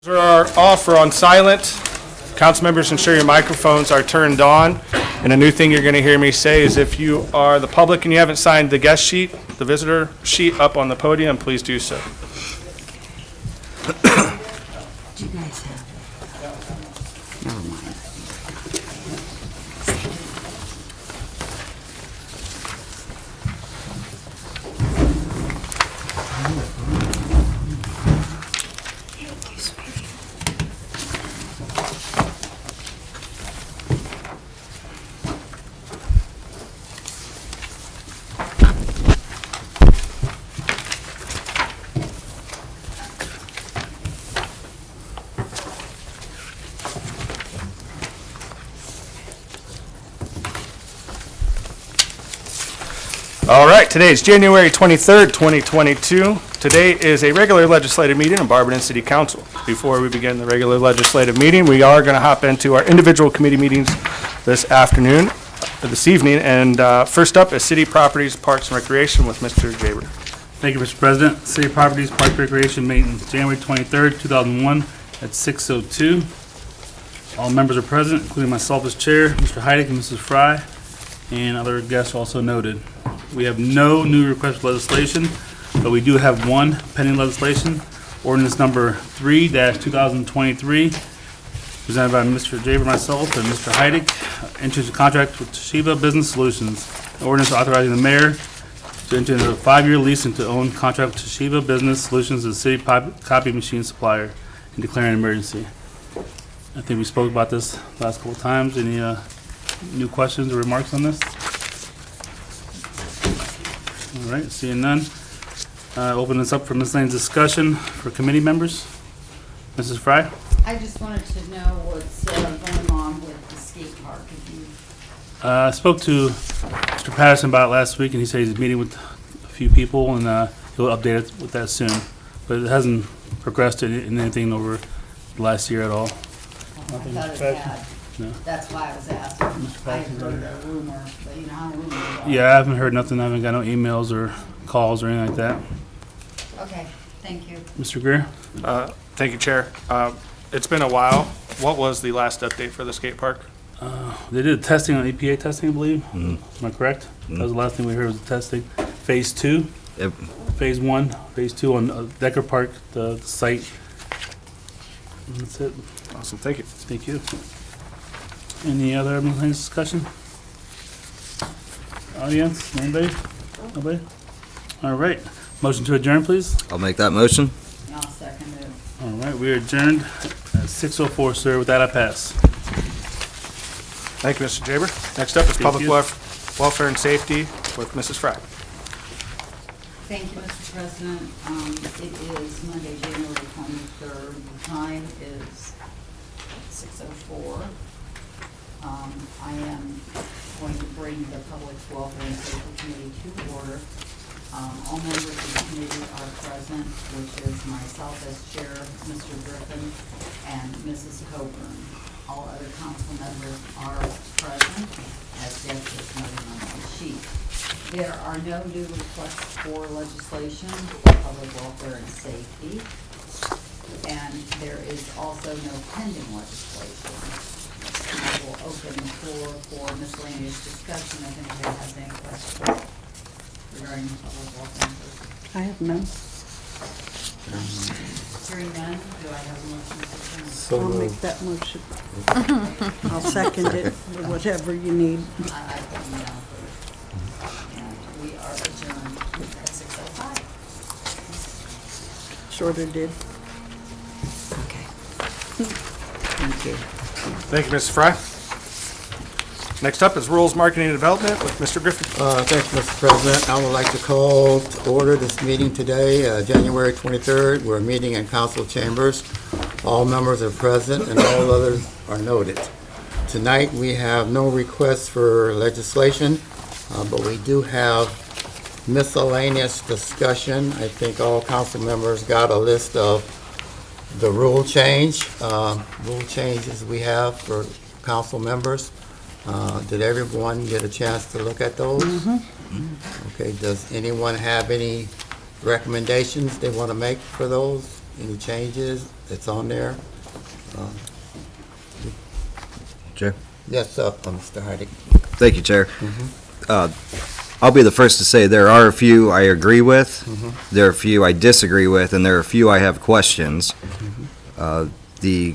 Are off or on silent. Council members, ensure your microphones are turned on. And a new thing you're going to hear me say is if you are the public and you haven't signed the guest sheet, the visitor sheet up on the podium, please do so. Do you guys have it? Never mind. All right, today is January 23rd, 2022. Today is a regular legislative meeting of Barberton City Council. Before we begin the regular legislative meeting, we are going to hop into our individual committee meetings this evening. And first up is City Properties, Parks and Recreation with Mr. Jaber. Thank you, Mr. President. City Properties Park Recreation meeting January 23rd, 2001 at 6:02. All members are present, including myself as chair, Mr. Heidick and Mrs. Fry, and other guests also noted. We have no new request for legislation, but we do have one pending legislation, ordinance number 3-2023, presented by Mr. Jaber, myself, and Mr. Heidick, enters a contract with Toshiba Business Solutions. An ordinance authorizing the mayor to enter into a 5-year lease and to own contract with Toshiba Business Solutions as a city copy machine supplier and declaring an emergency. I think we spoke about this last couple of times. Any new questions or remarks on this? All right, seeing none. Open this up for miscellaneous discussion for committee members. Mrs. Fry? I just wanted to know what's going on with the skate park. I spoke to Mr. Patterson about it last week, and he said he's meeting with a few people, and he'll update us with that soon. But it hasn't progressed in anything over the last year at all. I thought it had. No. That's why I was asking. I heard a rumor, but you know how rumors are. Yeah, I haven't heard nothing. I haven't got no emails or calls or anything like that. Okay, thank you. Mr. Greer? Thank you, Chair. It's been a while. What was the last update for the skate park? They did testing on EPA testing, I believe. Am I correct? That was the last thing we heard was the testing. Phase 2? Yep. Phase 1, Phase 2 on Decker Park, the site. And that's it. Awesome, thank you. Thank you. Any other miscellaneous discussion? Audience, anybody? Nobody? All right. Motion to adjourn, please. I'll make that motion. I'll second it. All right, we are adjourned at 6:04, sir. With that, I pass. Thank you, Mr. Jaber. Next up is Thank Public you. Welfare and Safety with Mrs. Fry. Thank you, Mr. President. It is Monday, January 23rd. The time is 6:04. I am going to bring the Public Welfare and Safety Committee to order. All members of the committee are present, which is myself as chair, Mr. Griffin, and Mrs. Coburn. All other council members are present, as guest is noted on the sheet. There are no new requests for legislation for public welfare and safety, and there is also no pending legislation. I will open the floor for miscellaneous discussion if anybody has any questions regarding public welfare and safety. I have none. Hearing none, do I have a motion to adjourn? I'll make that motion. I'll second it, or whatever you need. I put them down first. And we are adjourned at 6:05. Shorter did. Okay. Thank you. Thank you, Mrs. Fry. Next up is Rules, Marketing, and Development with Mr. Griffin. Thank you, Mr. President. I would like to call to order this meeting today, January 23rd. We're meeting in council chambers. All members are present and all others are noted. Tonight, we have no requests for legislation, but we do have miscellaneous discussion. I think all council members got a list of the rule changes we have for council members. Did everyone get a chance to look at those? Okay, does anyone have any recommendations they want to make for those? any changes that's on there? Chair. Yes, Mr. Heidi. Thank you, Chair. I'll be the first to say there are a few I agree with, there are a few I disagree with, and there are a few I have questions. The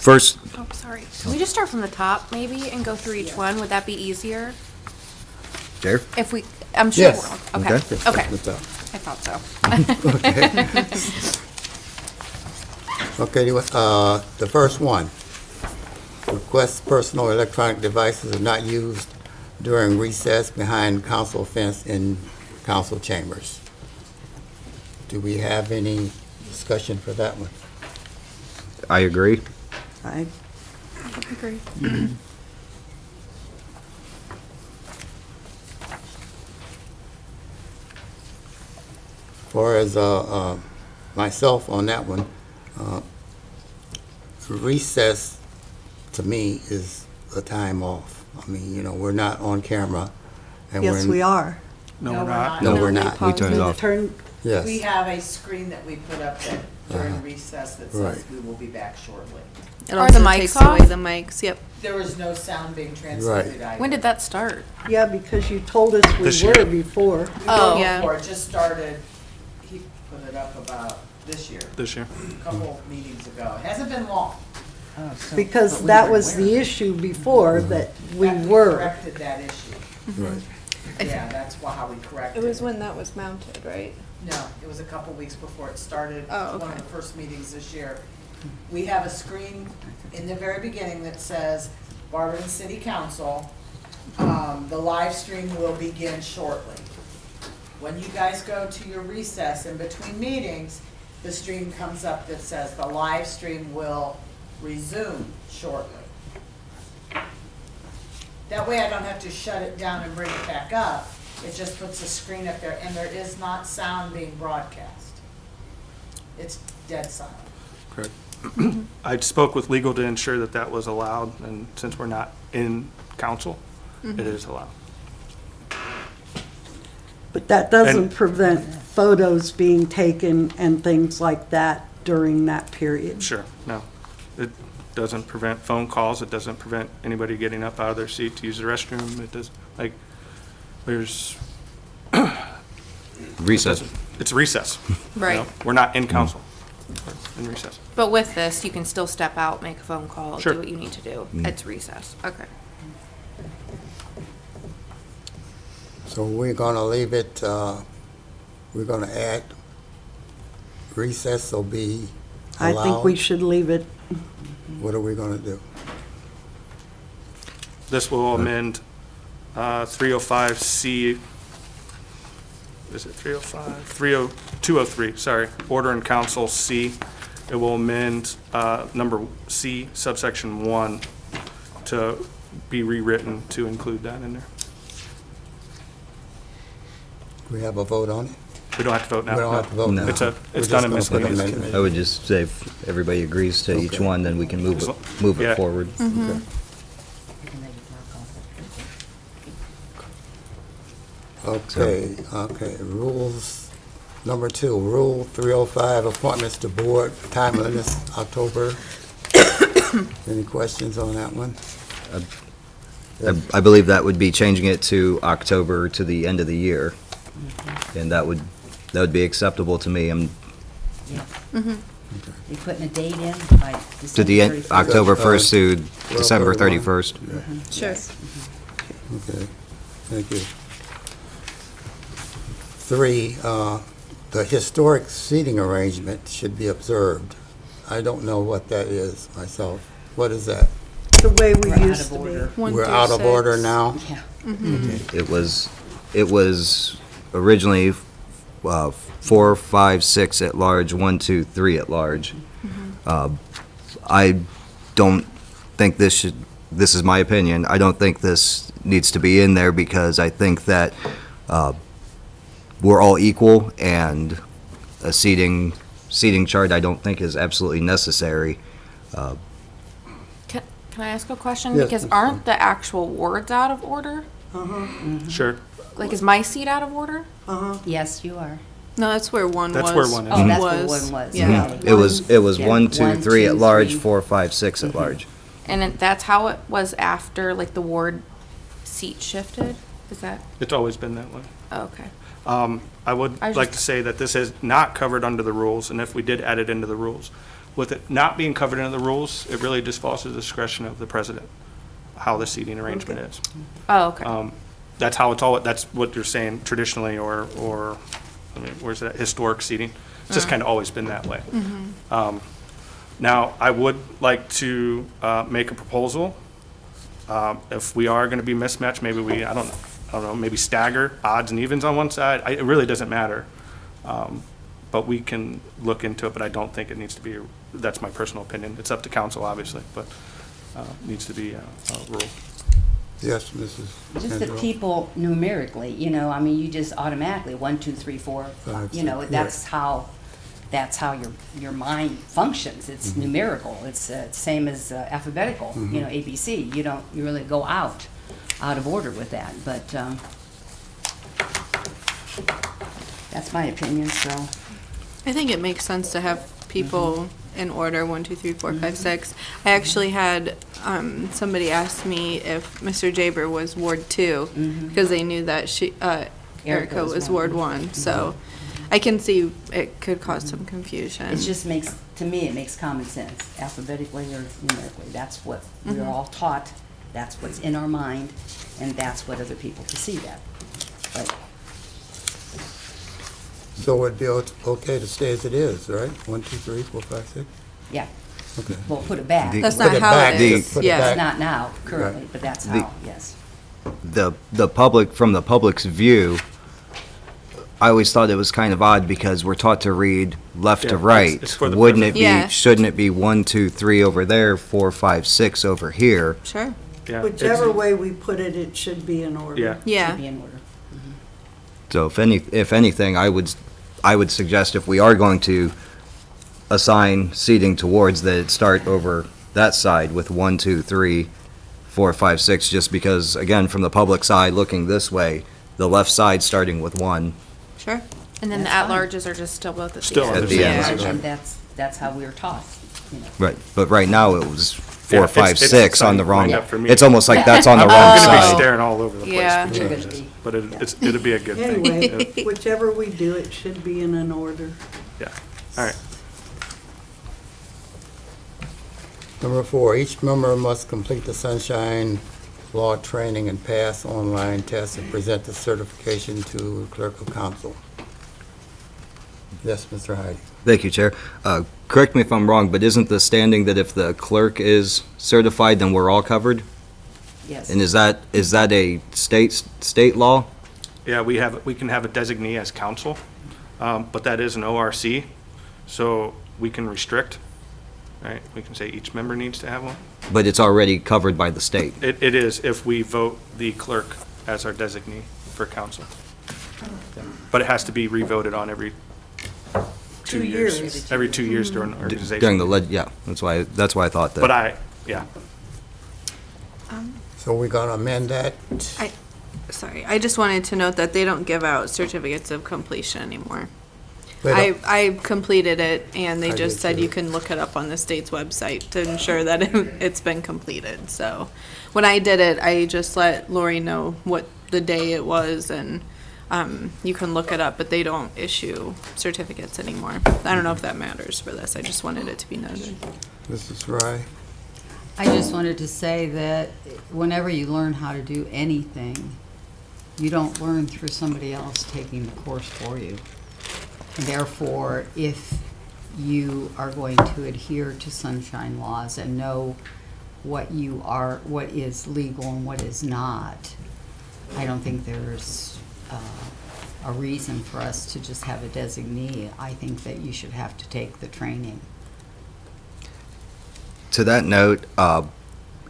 first, Oh, sorry. Can we just start from the top, maybe, and go through each one? Would that be easier? Chair? If we, I'm sure. Yes. we're- Okay, Okay. okay. What's up? I thought so. Okay, the first one. Request personal electronic devices are not used during recess behind council fence in council chambers. Do we have any discussion for that one? I agree. I Agree. Far as myself on that one, recess to me is a time off. I mean, you know, we're not on camera. And Yes, we are. No, we're not. No, we're not. We turn it off. Turn, Yes. We have a screen that we put up that during recess that says Right. we will be back shortly. It Are the also mics takes away off? the mics, yep. There is no sound being transmitted either. When did that start? yeah, because you told us This we year. were before. We were Oh. Yeah. before, it just started, he put it up about this year, This year. a couple of meetings ago. It hasn't been long. Because that was the issue before, that we That were. corrected that issue. Right. Yeah, that's how we corrected It it. was when that was mounted, right? No, it was a couple weeks before it started. Oh, One of okay. the first meetings this year. We have a screen in the very beginning that says Barberton City Council. The live stream will begin shortly. When you guys go to your recess in between meetings, the stream comes up that says the live stream will resume shortly. That way I don't have to shut it down and bring it back up. It just puts a screen up there, and there is not sound being broadcast. It's dead silent. Correct. I spoke with legal to ensure that that was allowed, and since we're not in council, it is allowed. But that doesn't And- prevent photos being taken and things like that during that period. Sure, no. It doesn't prevent phone calls, it doesn't prevent anybody getting up out of their seat to use the restroom, it does, like, there's, Recess. it's recess. you Right. know? We're not in council, we're in recess. But with this, you can still step out, make a phone call, Sure. do what you need to do. It's recess. Okay. So we're gonna leave it, we're gonna add recess will be I think we allowed. should leave it. What are we gonna do? This will amend 305C, is it 305? 203, sorry, Order in Council C. It will amend number C subsection 1 to be rewritten to include that in there. We have a vote on it? We don't have to vote now. We don't have to vote No. now. It's a- We're it's just done in gonna put miscellaneous amendment. I would just say if everybody agrees to each Okay. one, then we can move As it, lo- move yeah. it forward. Okay. Okay, rules, number 2, Rule 305, appointments to board, timeliness, October. Any questions on that one? I believe that would be changing it to October to the end of the year. And that would be acceptable to me. You putting a date in, like To December the end, 31st? October 1st to December 31. 31st. Sure. Okay, thank you. 3, the historic seating arrangement should be observed. I don't know what that is myself. What is that? The way we We're out used of to be. order. We're out of order now? Yeah. It was originally 4, 5, 6 at large, 1, 2, 3 at large. I don't think this is my opinion, I don't think this needs to be in there because I think that we're all equal and a seating chart I don't think is absolutely necessary. Can I ask a question? Yes, Because Ms. aren't the actual wards out of order? Sure. Like, is my seat out of order? Yes, you are. No, that's where one was. That's where one is. Oh, that's Was. what one was. Yeah. okay. It was Yeah, 1, 2, 1, 3 at 2, large, 3. 4, 5, 6 at large. And then that's how it was after, like, the ward seat shifted? Is that, It's always been that way. oh, okay. I would I like just- to say that this is not covered under the rules, and if we did add it into the rules, with it not being covered into the rules, it really just falls to the discretion of the president, how the seating arrangement is. Oh, okay. That's how it's all, that's what you're saying traditionally, or, I mean, where's that, historic seating? It's just kind of always been that way. Now, I would like to make a proposal. If we are going to be mismatched, maybe we, I don't know, maybe stagger odds and evens on one side. It really doesn't matter. But we can look into it, but I don't think it needs to be, that's my personal opinion. It's up to council, obviously, but needs to be a rule. Yes, Mrs. Just the Angelo? people numerically, I mean, you just automatically, 1, 2, 3, 4, Five, that's how your mind functions. It's numerical. It's same as alphabetical, ABC. You really go out of order with that, but that's my opinion, so. I think it makes sense to have people in order, 1, 2, 3, 4, 5, 6. I actually had somebody ask me if Mr. Jaber was Ward 2, because they knew that Erica was Ward 1. So I can see it could cause some confusion. It just makes, to me, it makes common sense, alphabetically or numerically. That's what we're all taught, that's what's in our mind, and that's what other people perceive at. But So it'd be okay to stay as it is, right? 1, 2, 3, 4, 5, 6? yeah, Okay. we'll put it back. The- That's Put not it how back, it The- is. put it Yeah. back. It's not now currently, Right. but that's The- how, yes. The public, from the public's view, I always thought it was kind of odd because we're taught to read left Yeah, to right. it's for the Wouldn't it president. Yeah. be, shouldn't it be 1, 2, 3 over there, 4, 5, 6 over here? Sure. Yeah, Whichever way we put it, it should be in order. Yeah. Yeah. Should be in order. So if anything, I would suggest if we are going to assign seating towards, that it start over that side with 1, 2, 3, 4, 5, 6, just because, again, from the public side, looking this way, the left side starting with 1. Sure. And then the That's fine. at-larges are just still both at Still the at end. At the end. And Yeah. that's how we were taught, Right, but right now it was 4, Yeah, 5, it's 6 on the lined wrong, up for me. it's almost like that's on the I'm wrong going to be side. staring all over the place. Yeah. between You're this, gonna be. But it'll be a good thing. Anyway, whichever we do, it should be in an order. Yeah, all right. Number 4, each member must complete the Sunshine Law training and pass online tests and present the certification to clerk of council. Yes, Mr. Hyde. Thank you, Chair. Correct me if I'm wrong, but isn't the standing that if the clerk is certified, then we're all covered? yes. And is that a state law? Yeah, we can have a designee as council, but that is an ORC, so we can restrict, right? We can say each member needs to have one. But it's already covered by the state. It is if we vote the clerk as our designee for council. But it has to be revoted on every 2 years. 2 years. Every 2 years during organization. During the, yeah, that's why I thought that. But yeah, So we're going to amend that? Sorry, I just wanted to note that they don't give out certificates of completion anymore. They don't- I completed it, and they I just did said too. you can look it up on the state's website to ensure that it's been completed. So when I did it, I just let Lori know what the day it was, and you can look it up, but they don't issue certificates anymore. I don't know if that matters for this. I just wanted it to be noted. Mrs. Fry? I just wanted to say that whenever you learn how to do anything, you don't learn through somebody else taking the course for you. Therefore, if you are going to adhere to sunshine laws and know what is legal and what is not, I don't think there's a reason for us to just have a designee. I think that you should have to take the training. To that note,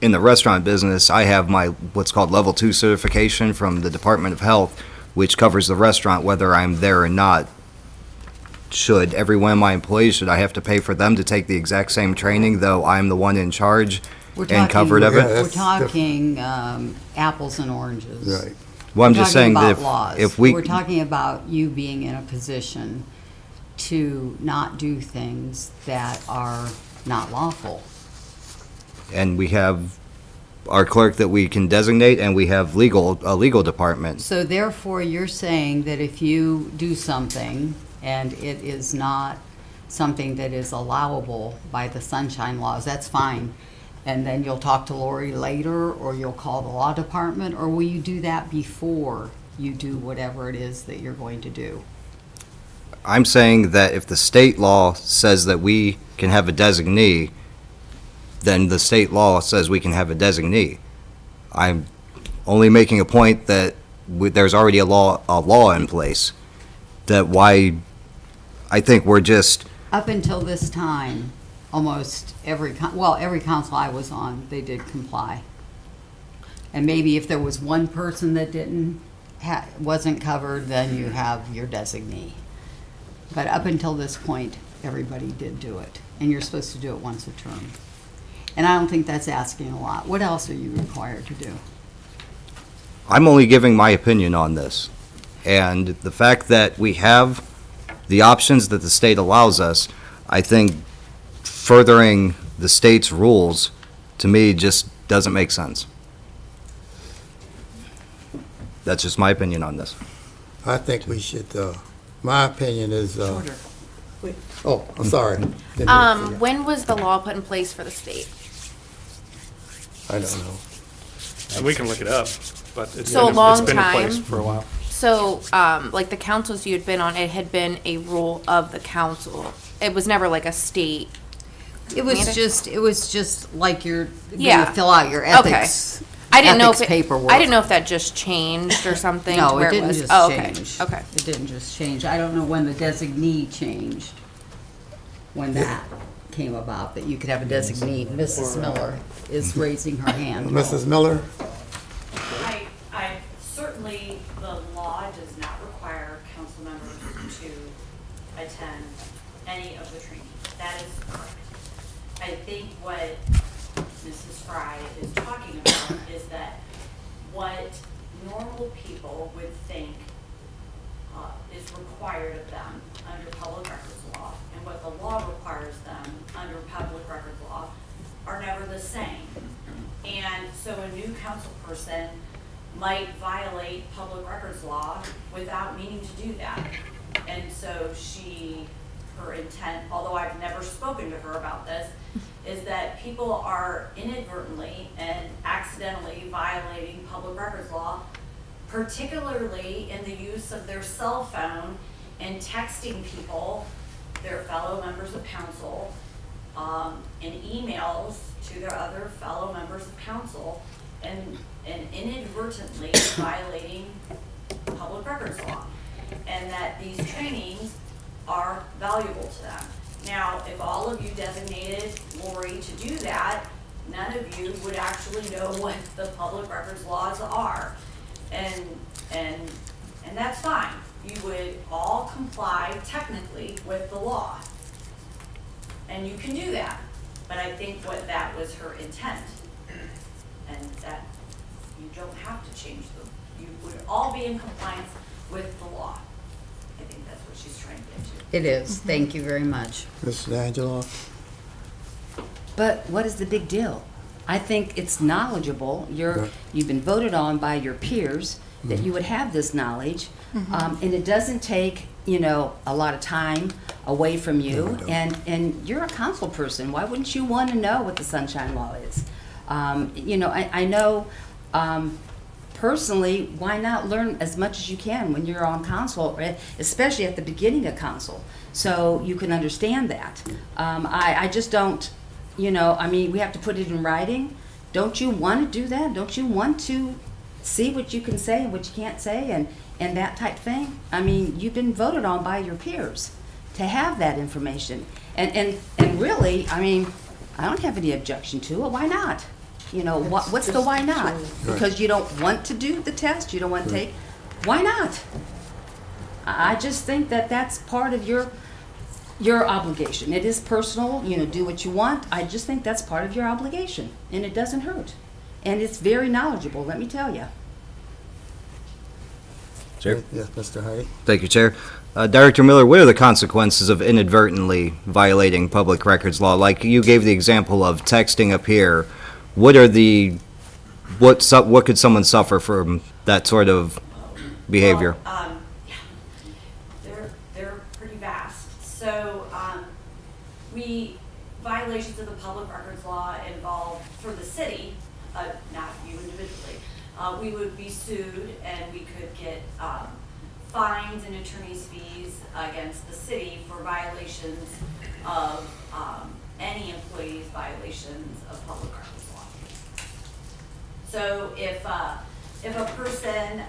in the restaurant business, I have my what's called Level 2 certification from the Department of Health, which covers the restaurant whether I'm there or not. Should every one of my employees, should I have to pay for them to take the exact same training, though I'm the one in charge We're and covered of Yeah, it? We're that's talking apples and oranges. Right. Well, I'm We're just talking saying that about laws. if we, We're talking about you being in a position to not do things that are not lawful. and we have our clerk that we can designate, and we have a legal department. So therefore, you're saying that if you do something and it is not something that is allowable by the sunshine laws, that's fine. And then you'll talk to Lori later, or you'll call the law department, or will you do that before you do whatever it is that you're going to do? I'm saying that if the state law says that we can have a designee, then the state law says we can have a designee. I'm only making a point that there's already a law in place. That why, I think we're just, Up until this time, almost every council I was on, they did comply. And maybe if there was one person that wasn't covered, then you have your designee. But up until this point, everybody did do it, and you're supposed to do it once a term. And I don't think that's asking a lot. What else are you required to do? I'm only giving my opinion on this. And the fact that we have the options that the state allows us, I think furthering the state's rules, to me, just doesn't make sense. That's just my opinion on this. I think we should, my opinion is, Shorter. oh, I'm sorry. When was the law put in place for the state? I don't know. And we can look it up, but it's So a been, long it's been in place time. for a while. So, like the councils you had been on, it had been a rule of the council. It was never like a state. It was just like you're Yeah. gonna fill out your Okay. ethics. I didn't know if ethics it, paperwork. I didn't know if that just changed or something. to No, where it didn't was. just Oh, okay. change. Okay. It didn't just change. I don't know when the designee changed, when that came about, that you could have a designee. Mrs. Miller is raising her hand. Mrs. Miller? I certainly, the law does not require council members to attend any of the training. That is correct. I think what Mrs. Fry is talking about is that what normal people would think is required of them under public records law and what the law requires them under public records law are never the same. And so a new council person might violate public records law without meaning to do that. And so her intent, although I've never spoken to her about this, is that people are inadvertently and accidentally violating public records law, particularly in the use of their cell phone and texting people, their fellow members of council, and emails to their other fellow members of council, and inadvertently violating public records law. And that these trainings are valuable to them. Now, if all of you designated Lori to do that, none of you would actually know what the public records laws are. And that's fine. You would all comply technically with the law. And you can do that. But I think that was her intent. And that you don't have to change them. You would all be in compliance with the law. I think that's what she's trying to get to. It is. Thank you very much. Mrs. Angela? But what is the big deal? I think it's knowledgeable. You've been voted on by your peers that you would have this knowledge. And it doesn't take, a lot of time away from you. No, it don't. And you're a council person. Why wouldn't you want to know what the sunshine law is? I know personally, why not learn as much as you can when you're on council, especially at the beginning of council, so you can understand that. I just don't, we have to put it in writing. Don't you want to do that? Don't you want to see what you can say and what you can't say and that type thing? I mean, you've been voted on by your peers to have that information. And really, I don't have any objection to it. Why not? What's the why not? Because you don't want to do the test, you don't want to take, why not? I just think that that's part of your obligation. It is personal, do what you want. I just think that's part of your obligation, and it doesn't hurt. And it's very knowledgeable, let me tell you. Chair. Yes, Mr. Heidi? Thank you, Chair. Director Miller, what are the consequences of inadvertently violating public records law? Like you gave the example of texting up here. What could someone suffer from that sort of behavior? Well, yeah, they're pretty vast. So, violations of the public records law involve, for the city, not you individually, we would be sued and we could get, fines and attorney's fees against the city for violations of, any employee's violations of public records law. So if a person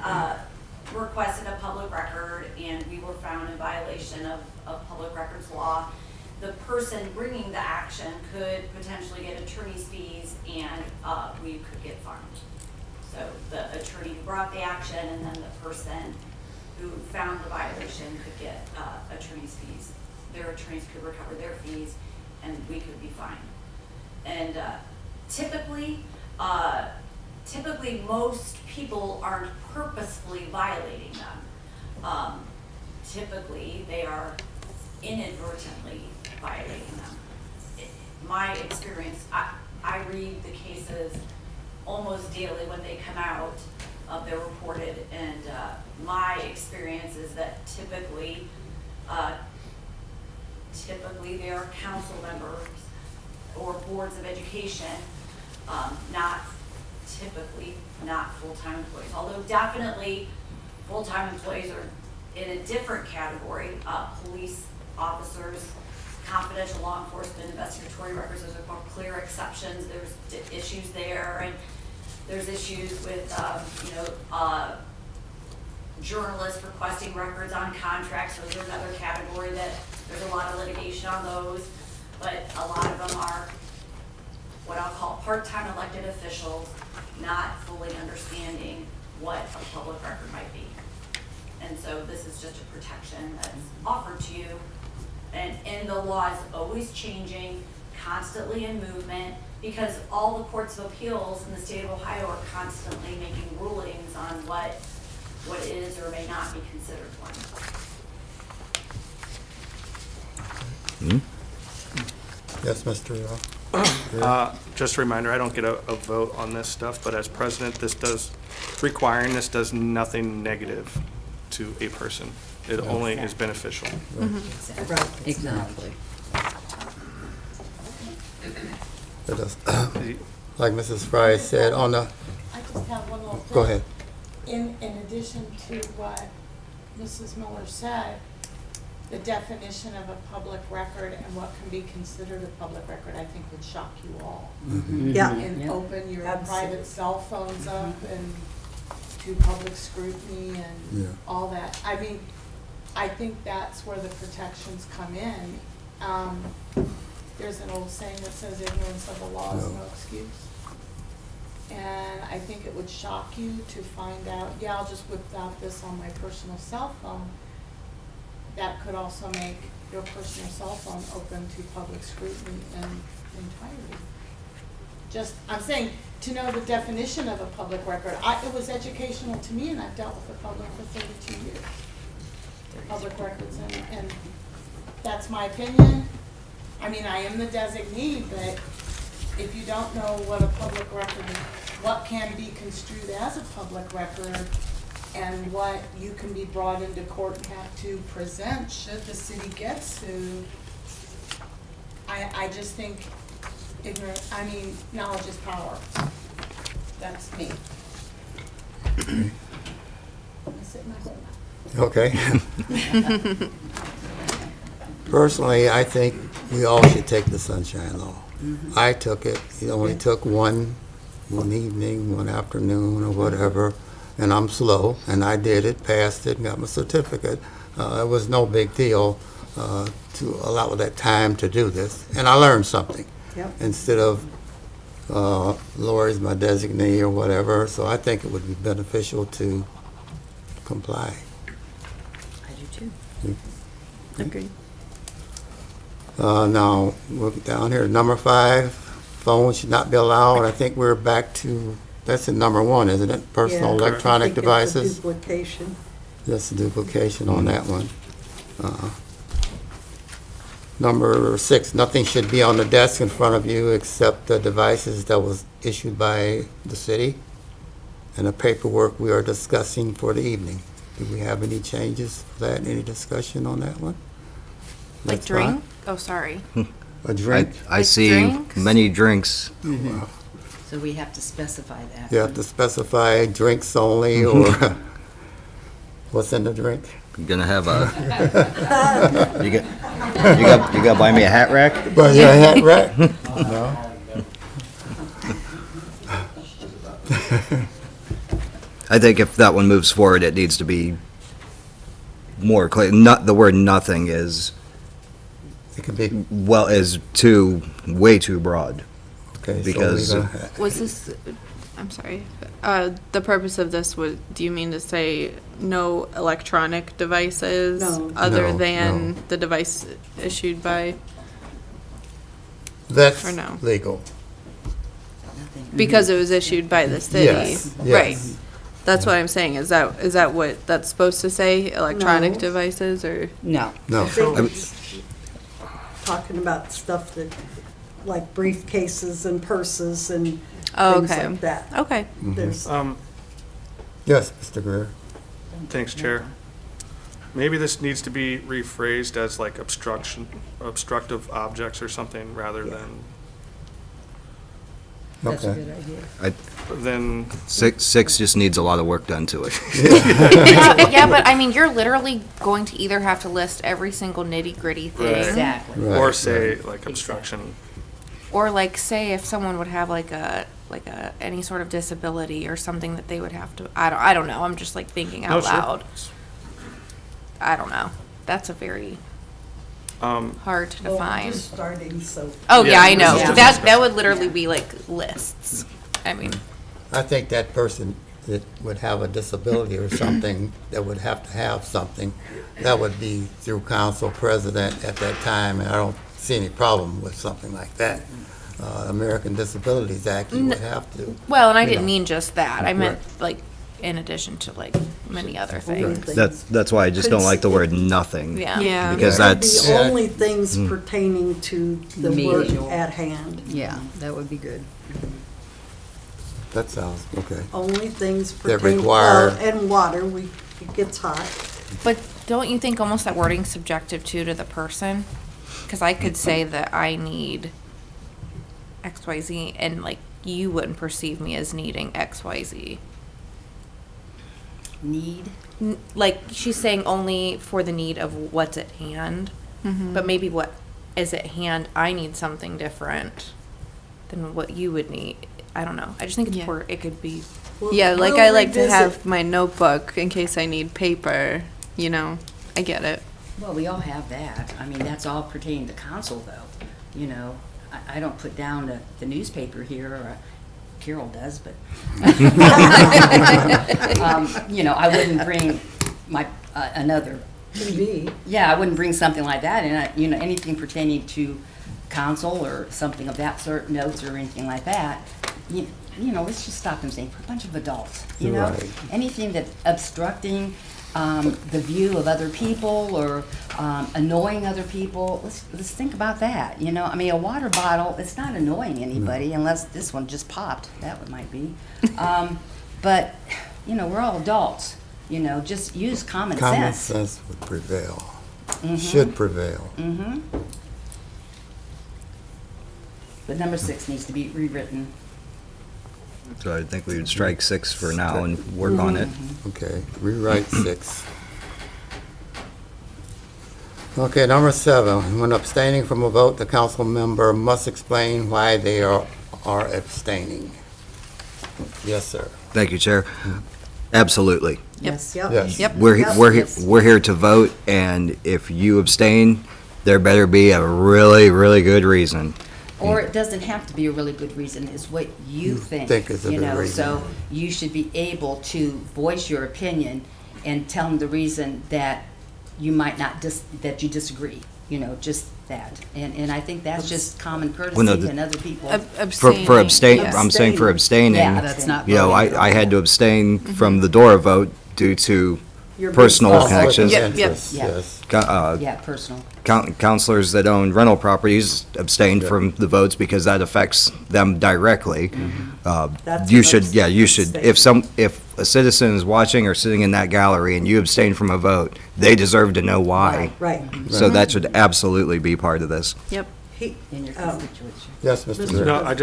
requested a public record and we were found in violation of public records law, the person bringing the action could potentially get attorney's fees and we could get fined. So the attorney who brought the action and then the person who found the violation could get attorney's fees. Their attorneys could recover their fees and we could be fined. And typically most people aren't purposefully violating them. Typically, they are inadvertently violating them. My experience, I read the cases almost daily when they come out, they're reported, and my experience is that typically they are council members or boards of education, typically not full-time employees, although definitely full-time employees are in a different category. Police officers, confidential law enforcement, investigatory records, those are more clear exceptions. There's issues there, and there's issues with, journalists requesting records on contracts. Those are another category that there's a lot of litigation on those, but a lot of them are what I'll call part-time elected officials, not fully understanding what a public record might be. And so this is just a protection that's offered to you. And the law is always changing, constantly in movement, because all the courts of appeals in the state of Ohio are constantly making rulings on what is or may not be considered one. Yes, Mr. Just a reminder, I don't get a vote on this stuff, but as president, this does nothing negative to a person. It only is beneficial. Right, exactly. It is, like Mrs. Fry said, on the, I just have one little thing. go ahead. In addition to what Mrs. Miller said, the definition of a public record and what can be considered a public record, I think would shock you all. Yeah, And open your Absolutely. private cell phones up and to public scrutiny Yeah. and all that. I mean, I think that's where the protections come in. There's an old saying that says ignorance of the law is no excuse. And I think it would shock you to find out, yeah, I'll just whip out this on my personal cell phone. That could also make your personal cell phone open to public scrutiny in entirety. Just, I'm saying, to know the definition of a public record, it was educational to me, and I've dealt with the public for 32 years. Public records, and that's my opinion. I mean, I am the designee, but if you don't know what a public record, what can be construed as a public record, and what you can be brought into court and have to present should the city get sued, I just think knowledge is power. That's me. I'm gonna sit in my hole now. Okay. Personally, I think we all should take the sunshine law. I took it. It only took one evening, one afternoon, or whatever, and I'm slow, and I did it, passed it, and got my certificate. It was no big deal to allow that time to do this, and I learned something. Yep. Instead of Lori's my designee or whatever, so I think it would be beneficial to comply. I do too. agree. Now, we're down here, number 5, phones should not be allowed. I think we're back to, that's in number 1, isn't it? Personal Yeah, electronic I think it's a devices. duplication. Just a duplication on that one. Number 6, nothing should be on the desk in front of you except the devices that was issued by the city and the paperwork we are discussing for the evening. Do we have any changes for that? Any discussion on that one? Like That's fine. drink? Oh, sorry. A drink? I Like see drinks? many drinks. So we have to specify that. You have to specify drinks only, or what's in the drink? I'm gonna have a, you got buy me a hat rack? But your hat rack? No? I think if that one moves forward, it needs to be more clear. Not, the word nothing is, It could be, well, is way too broad. okay, so Because- we're gonna, Was this, I'm sorry, the purpose of this was, do you mean to say no electronic devices? No. Other No, than no. the device issued by, that's Or no? legal. because it was issued by the city? Yes, Right. yes. That's what I'm saying. Is that what that's supposed to say? Electronic No. devices or? No. No. I think it's talking about stuff that, like briefcases and purses and Oh, things okay. like that. Okay. There's, Yes, Mr. Greer. Thanks, Chair. Maybe this needs to be rephrased as like obstructive objects or something rather That's a Okay. good idea. than, Six just needs a lot of work done to it. Yeah, but I mean, you're literally going to either have to list every single nitty gritty thing. Exactly. Right, or say right. like obstruction. Or like, say if someone would have like a any sort of disability or something that they would have to, I don't know, I'm just like thinking No, out sure. loud. I don't know. That's a very hard to well, we're define. just starting, so. Oh, yeah, I know. Yeah. That would literally be like lists. I mean, I think that person that would have a disability or something, that would have to have something, that would be through council president at that time, and I don't see any problem with something like that. American Disabilities Act, you would have to. well, and I You didn't know. mean just that. I meant Right. like in addition to like many other Only things. things. That's why I just don't like the word nothing. Yeah. Yeah. Because that's, The only things pertaining to the work Meeting. at hand. Yeah, that would be good. That sounds, okay. Only things That pertaining, require- and water, it gets hot. But don't you think almost that wording's subjective too to the person? Because I could say that I need XYZ and like you wouldn't perceive me as needing XYZ. Need? Like she's saying only for the need of what's at hand, but maybe what is at hand, I need something different than what you would need. I don't know. I just think it's Yeah. where it could be. Yeah, like We'll I like to revisit. have my notebook in case I need paper, you know. I get it. Well, we all have that. I mean, that's all pertaining to council, though. You know, I don't put down the newspaper here, or Carol does, but, you know, I wouldn't bring my, another, TV. yeah, I wouldn't bring something like that, and, you know, anything pertaining to council or something of that sort, notes or anything like that, you know, let's just stop and think, we're a bunch of adults, you know? Right. Anything that's obstructing the view of other people or annoying other people, let's think about that, you know? I mean, a water bottle, it's not annoying anybody unless this one just popped, that one might be. But, you know, we're all adults, you know, just use common Common sense. sense would prevail, should prevail. Mm-hmm. But number 6 needs to be rewritten. so I think we would strike 6 for now and work on it. Okay, rewrite 6. Okay, number 7, when abstaining from a vote, the council member must explain why they are abstaining. Yes, sir. Thank you, Chair. Absolutely. Yes. Yep. Yes. Yep. We're here to vote, and if you abstain, there better be a really, really good reason. Or it doesn't have to be a really good reason, it's what you think. think is a you good know. reason. So you should be able to voice your opinion and tell them the reason that you might not, that you disagree, you know, just that. And I think that's just common courtesy Well, no, and other people. For abstain, yeah. I'm saying for abstaining. Yeah, that's not You know, voting. I had to abstain from the Dora vote due to Your personal business. connections. Yep, yep. Interest, Yeah. Yes. Yeah, personal. Counselors that own rental properties abstain from the votes because that affects them directly. That's You what should, I'm yeah, you should, saying. if a citizen is watching or sitting in that gallery and you abstain from a vote, they deserve to know why. Right. So that should absolutely be part of this. Yep. He, In your um, constituency. Yes, Mr. Mr. Mayor. No,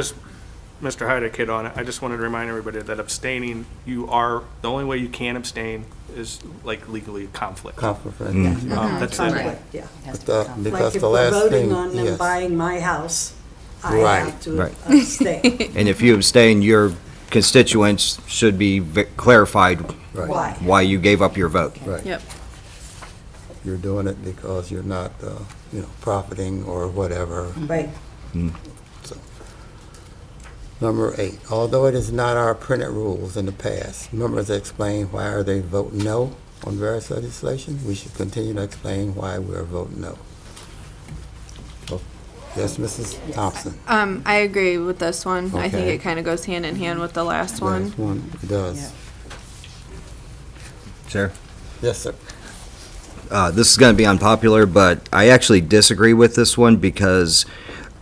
Mr. Heidick hit on it. I just wanted to remind everybody that abstaining, the only way you can abstain is like legally conflict. Conflict of Mm. interest. That's it. conflict, yeah. Has to But, be confidential. because Like if the we're last voting thing, on them yes. buying my house, I Right. have to Right. abstain. And if you abstain, your constituents should be clarified Right. Why? why you gave up your vote. Right. Yep. You're doing it because you're not, profiting or whatever. Right. Number 8, although it is not our printed rules in the past, members explain why are they voting no on various legislation. We should continue to explain why we are voting no. Oh, yes, Mrs. Thompson. I agree with this one. I think Okay. it kind of goes hand in hand with the last one. Last one, it does. Yeah. Sure. Yes, sir. This is going to be unpopular, but I actually disagree with this one because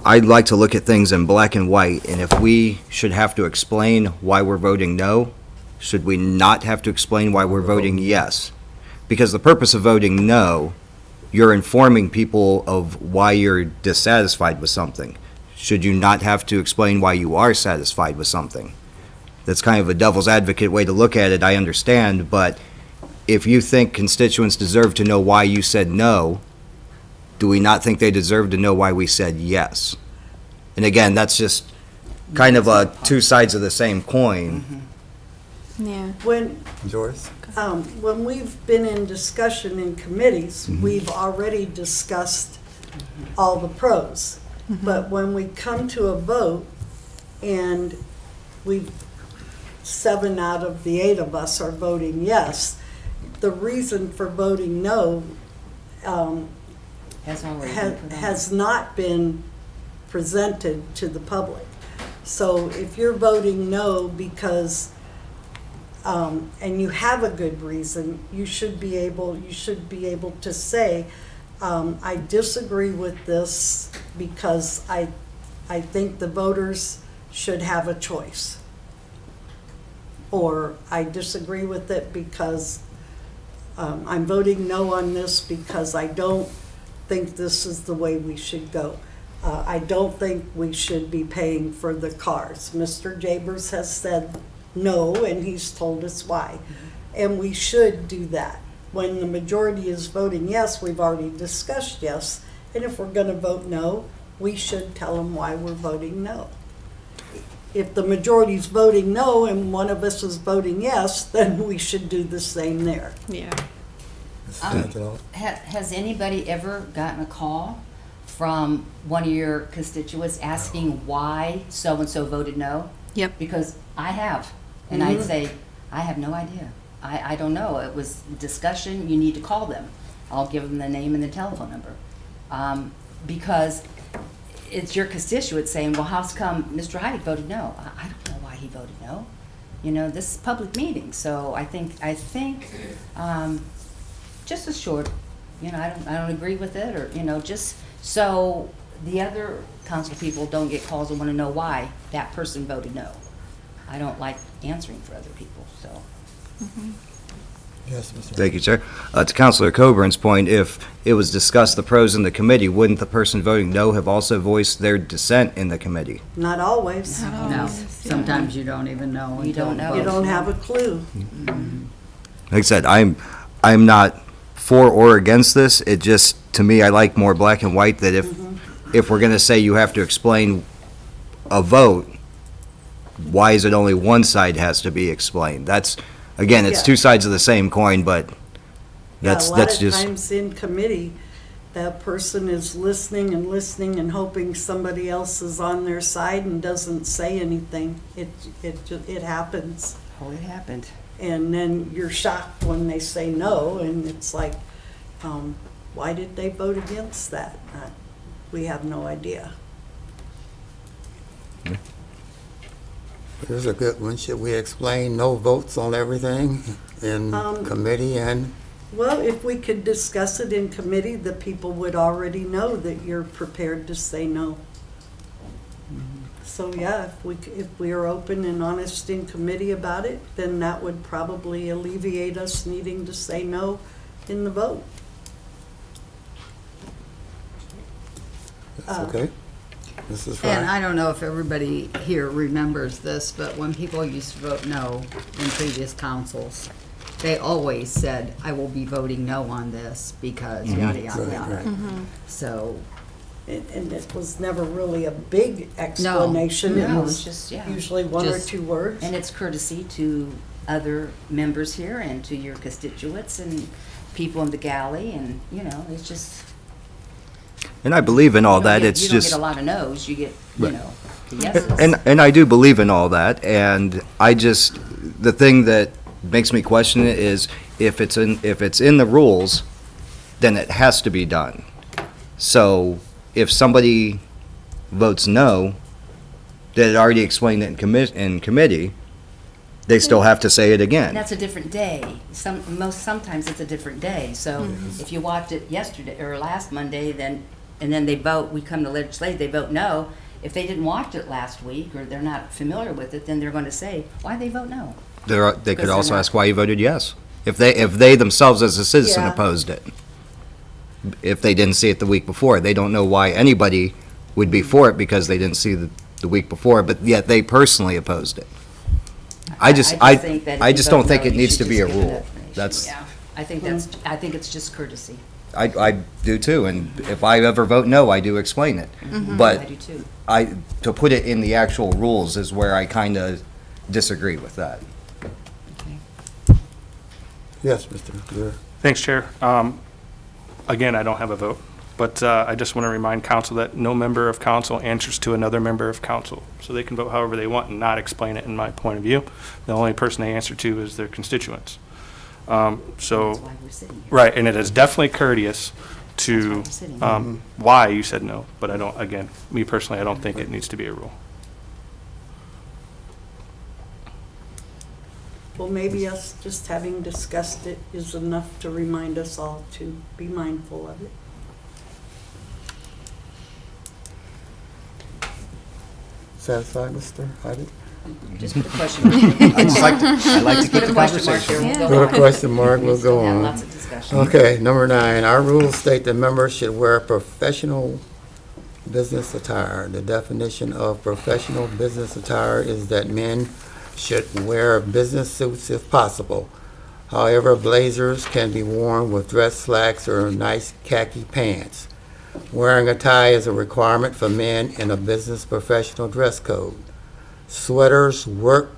I'd like to look at things in black and white, and if we should have to explain why we're voting no, should we not have to explain why we're voting yes? Because the purpose of voting no, you're informing people of why you're dissatisfied with something. Should you not have to explain why you are satisfied with something? That's kind of a devil's advocate way to look at it, I understand, but if you think constituents deserve to know why you said no, do we not think they deserve to know why we said yes? And again, that's just kind of two sides of the same coin. Yeah. When we've been in discussion in committees, we've already discussed all the pros. But when we come to a vote and 7 out of the 8 of us are voting yes, the reason for voting no Has already been put on. has not been presented to the public. So if you're voting no because, and you have a good reason, you should be able to say, I disagree with this because I think the voters should have a choice. Or I disagree with it because I'm voting no on this because I don't think this is the way we should go. I don't think we should be paying for the cars. Mr. Jabers has said no, and he's told us why. And we should do that. When the majority is voting yes, we've already discussed yes. And if we're going to vote no, we should tell them why we're voting no. If the majority's voting no and one of us is voting yes, then we should do the same there. Yeah. Has anybody ever gotten a call from one of your constituents asking why so-and-so voted no? Yep. Because I have, and I'd say, I have no idea. I don't know. It was discussion, you need to call them. I'll give them the name and the telephone number. Because it's your constituent saying, well, how's come Mr. Heidick voted no? I don't know why he voted no. You know, this is a public meeting, so I think, just as short, I don't agree with it, or, just so the other council people don't get calls and want to know why that person voted no. I don't like answering for other people, so. Yes, Mr. Thank you, sir. To Councilor Coburn's point, if it was discussed the pros in the committee, wouldn't the person voting no have also voiced their dissent in the committee? Not always. No, sometimes you don't even know. You don't know. You don't have a clue. Like I said, I'm not for or against this. It just, to me, I like more black and white, that if we're going to say you have to explain a vote, why is it only one side has to be explained? That's, again, it's Yeah. two sides of the same coin, but that's Yeah, a lot just. of times in committee, that person is listening and hoping somebody else is on their side and doesn't say anything. It happens. Oh, it happened. And then you're shocked when they say no, and it's like, why did they vote against that? We have no idea. Here's a good one. Should we explain no votes on everything in committee and Well, if we could discuss it in committee, the people would already know that you're prepared to say no. So, yeah, if we are open and honest in committee about it, then that would probably alleviate us needing to say no in the vote. That's okay. Mrs. And Fry? I don't know if everybody here remembers this, but when people used to vote no in previous councils, they always said, I will be voting no on this because yada, yada, Right, yada. right. So, And it was never really a big explanation. It No, was it's just, yeah. usually one or Just- two words. And it's courtesy to other members here and to your constituents and people in the galley, and, it's just. And I believe in all you don't that, get- it's You don't just. get a lot of no's, you get, Right. the yeses. And I do believe in all that, and the thing that makes me question it is, if it's in the rules, then it has to be done. So, if somebody votes no, that had already explained it in committee, they still have to say it And again. that's a different day. Sometimes it's a different day. So if you watched it yesterday or last Monday, and then they vote, we come to legislate, they vote no. If they didn't watch it last week or they're not familiar with it, then they're going to say, why'd they vote no? They could Because also they're not- ask why you voted yes, if they themselves as a citizen Yeah. opposed it. If they didn't see it the week before, they don't know why anybody would be for it because they didn't see the week before, but yet they personally opposed it. I just think that if you don't vote think no, it you needs should to be just a give an rule. explanation. That's, Yeah, I think it's just courtesy. I do too, and if I ever vote no, I do explain it. I But do too. to put it in the actual rules is where I kind of disagree with that. Yes, Mr. Greer. Thanks, Chair. Again, I don't have a vote, but I just want to remind council that no member of council answers to another member of council. So they can vote however they want and not explain it in my point of view. The only person they answer to is their constituents. So, That's why we're sitting here. right, and it is definitely courteous to, That's why we're sitting here. why you said no, but I don't, again, me personally, I don't think it needs to be a rule. Well, maybe us just having discussed it is enough to remind us all to be mindful of it. Satisfied, Mr. Heidi? Just put a question mark. I like to keep Put the a question mark conversation. here. We'll Put go a on. question mark, we'll go Have on. lots of discussion. Okay, number 9, our rules state that members should wear professional business attire. The definition of professional business attire is that men should wear business suits if possible. However, blazers can be worn with dress slacks or nice khaki pants. Wearing a tie is a requirement for men in a business professional dress code. Sweaters work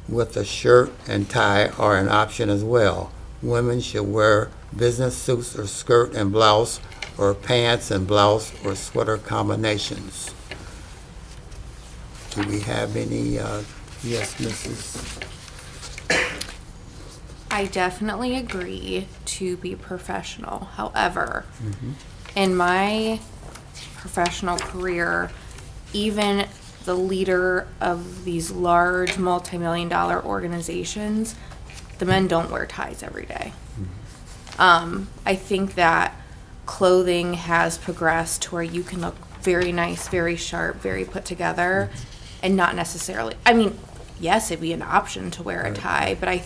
with a shirt and tie are an option as well. Women should wear business suits or skirt and blouse, or pants and blouse or sweater combinations. Do we have any, yes, Mrs.? I definitely agree to be professional. However, in my professional career, even the leader of these large multi-million-dollar organizations, the men don't wear ties every day. I think that clothing has progressed to where you can look very nice, very sharp, very put together, and not necessarily, I mean, yes, it'd be an option to wear a tie, but I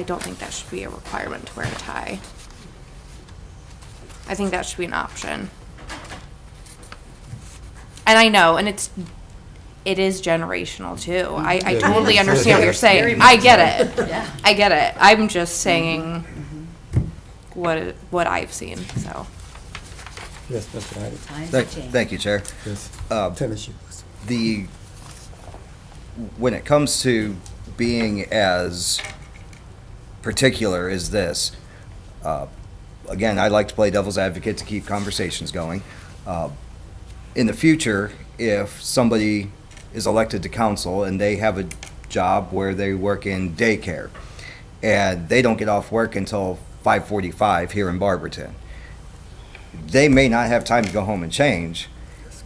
don't think that should be a requirement to wear a tie. I think that should be an option. And I know, and it is generational too. I Yeah, totally yeah. understand what you're Very saying. much I get it. Yeah. I get it. I'm just saying what I've seen, so. Yes, Mr. Heidi? Times have changed. Thank you, Chair. Yes, Uh, tennis shoes. When it comes to being as particular as this, again, I like to play devil's advocate to keep conversations going. In the future, if somebody is elected to council and they have a job where they work in daycare, and they don't get off work until 5:45 here in Barberton, they may not have time to go home and change.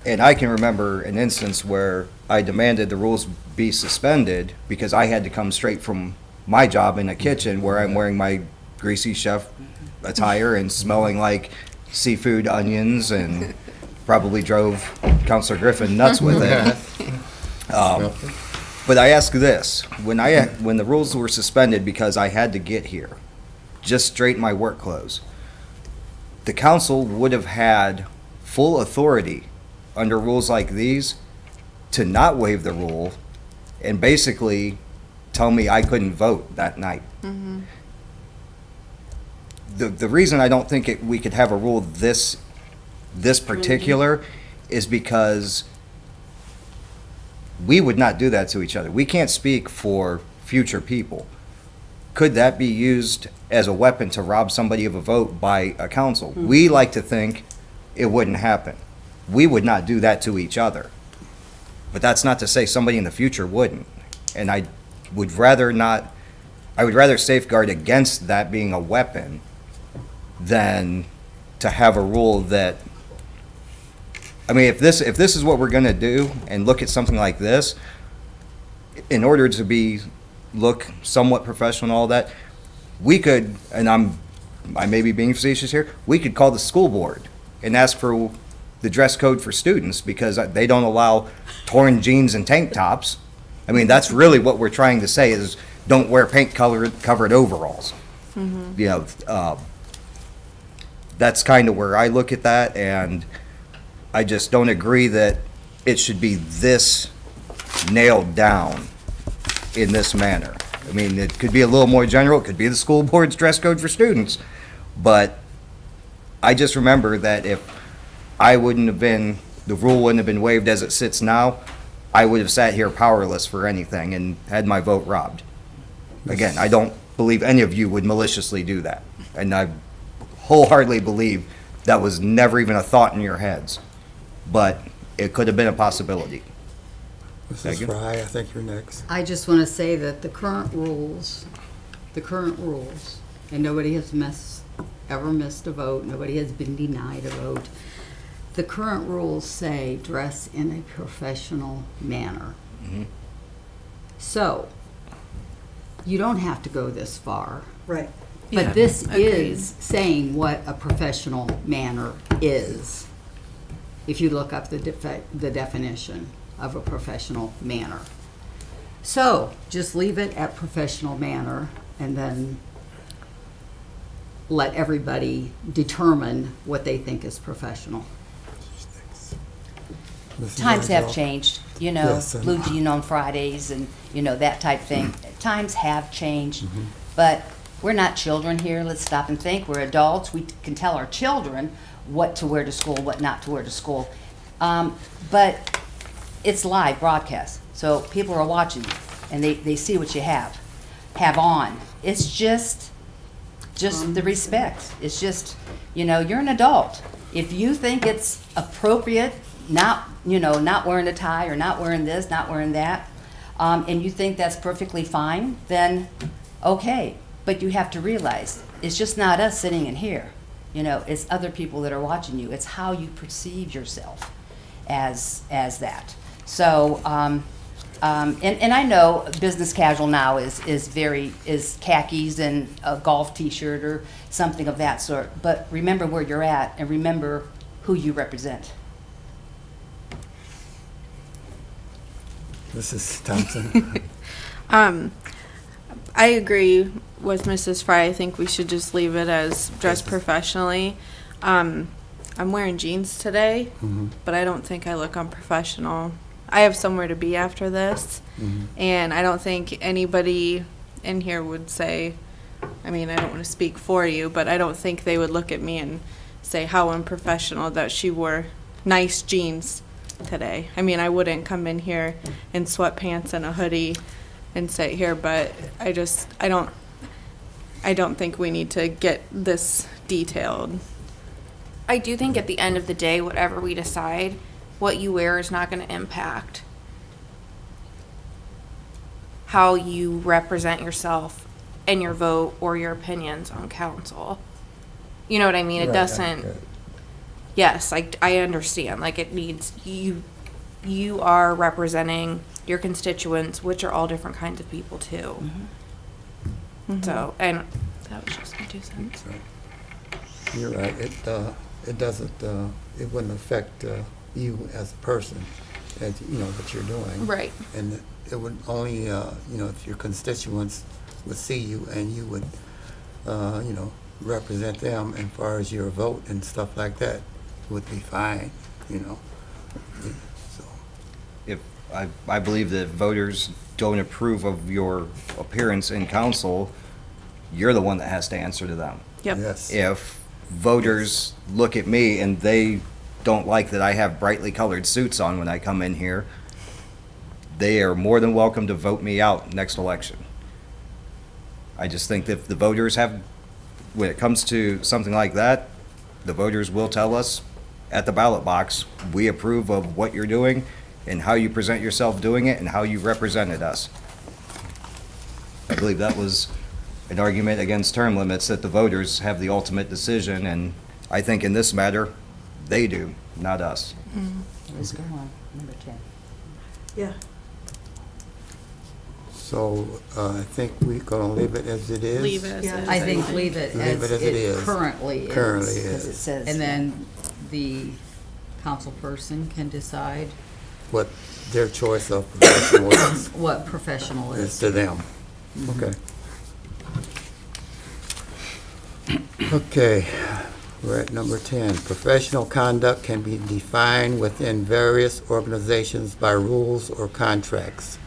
And I can remember an instance where I demanded the rules be suspended because I had to come straight from my job in a kitchen where I'm wearing my greasy chef attire and smelling like seafood, onions, and probably drove Counselor Griffin nuts with it. But I ask this, when the rules were suspended because I had to get here, just straighten my work clothes, the council would have had full authority under rules like these to not waive the rule and basically tell me I couldn't vote that night. The reason I don't think we could have a rule this particular is because we would not do that to each other. We can't speak for future people. Could that be used as a weapon to rob somebody of a vote by a council? We like to think it wouldn't happen. We would not do that to each other. But that's not to say somebody in the future wouldn't. And I would rather safeguard against that being a weapon than to have a rule that, I mean, if this is what we're gonna do and look at something like this, in order to look somewhat professional and all that, we could, and I may be being facetious here, we could call the school board and ask for the dress code for students because they don't allow torn jeans and tank tops. I mean, that's really what we're trying to say is don't wear paint covered overalls. You know, that's kind of where I look at that, and I just don't agree that it should be this nailed down in this manner. I mean, it could be a little more general, it could be the school board's dress code for students, but I just remember that if the rule wouldn't have been waived as it sits now, I would have sat here powerless for anything and had my vote robbed. Again, I don't believe any of you would maliciously do that, and I wholeheartedly believe that was never even a thought in your heads, but it could have been a possibility. Mrs. Fry, I think you're next. I just want to say that the current rules, and nobody has ever missed a vote, nobody has been denied a vote. The current rules say dress in a professional manner. So, you don't have to go this far. Right. Yeah, But this agreed. is saying what a professional manner is. If you look up the definition of a professional manner. So, just leave it at professional manner and then let everybody determine what they think is professional. Mrs. Times have Rangel. changed, you know, Yes, and- blue jean on Fridays and, you know, that type thing. Times have changed, but we're not children here. Let's stop and think. We're adults. We can tell our children what to wear to school, what not to wear to school. But it's live broadcast, so people are watching you, and they see what you have on. It's just the respect. It's just, you know, you're an adult. If you think it's appropriate, not wearing a tie or not wearing this, not wearing that, and you think that's perfectly fine, then okay. But you have to realize, it's just not us sitting in here. You know, it's other people that are watching you. It's how you perceive yourself as that. So, and I know business casual now is khakis and a golf T-shirt or something of that sort. But remember where you're at and remember who you represent. Mrs. Thompson. I agree with Mrs. Fry. I think we should just leave it as dress professionally. I'm wearing jeans today, but I don't think I look unprofessional. I have somewhere to be after this, and I don't think anybody in here would say, I mean, I don't want to speak for you, but I don't think they would look at me and say how unprofessional that she wore nice jeans today. I mean, I wouldn't come in here in sweatpants and a hoodie and sit here, but I don't think we need to get this detailed. I do think at the end of the day, whatever we decide, what you wear is not going to impact how you represent yourself and your vote or your opinions on council. You know what I mean? It Right, doesn't. right. Yes, I understand. Like, it needs you are representing your constituents, which are all different kinds of people too. So, and That was just my 2 cents. You're right, it doesn't, it wouldn't affect you as a person, as, you know, what you're doing. Right. And it would only, you know, if your constituents would see you and you would, you know, represent them as far as your vote and stuff like that would be fine, you know. So, If, I believe that if voters don't approve of your appearance in council, you're the one that has to answer to them. Yep. yes. If voters look at me and they don't like that I have brightly colored suits on when I come in here, they are more than welcome to vote me out next election. I just think that if the voters have, when it comes to something like that, the voters will tell us at the ballot box, we approve of what you're doing and how you present yourself doing it and how you represented us. I believe that was an argument against term limits, that the voters have the ultimate decision, and I think in this matter, they do, not us. Let's go on, number 10. Yeah. So, I think we're gonna leave it as it is. Leave it as Yeah. is. I think leave it Leave as it as it it is. currently is. Currently Because is. it says. And then the council person can decide What their choice of professional is, what professional is is. to them. Okay. Okay, we're at number 10. Professional conduct can be defined within various organizations by rules or contracts.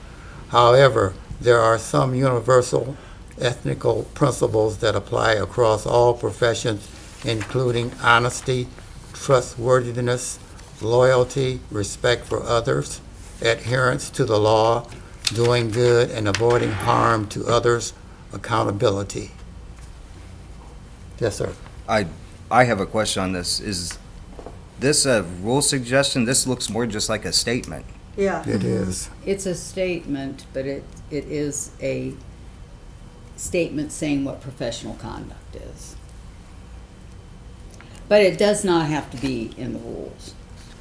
However, there are some universal ethical principles that apply across all professions, including honesty, trustworthiness, loyalty, respect for others, adherence to the law, doing good and avoiding harm to others, accountability. Yes, sir. I have a question on this. Is this a rule suggestion? This looks more just like a statement. Yeah. It is. It's a statement, but it is a statement saying what professional conduct is. But it does not have to be in the rules.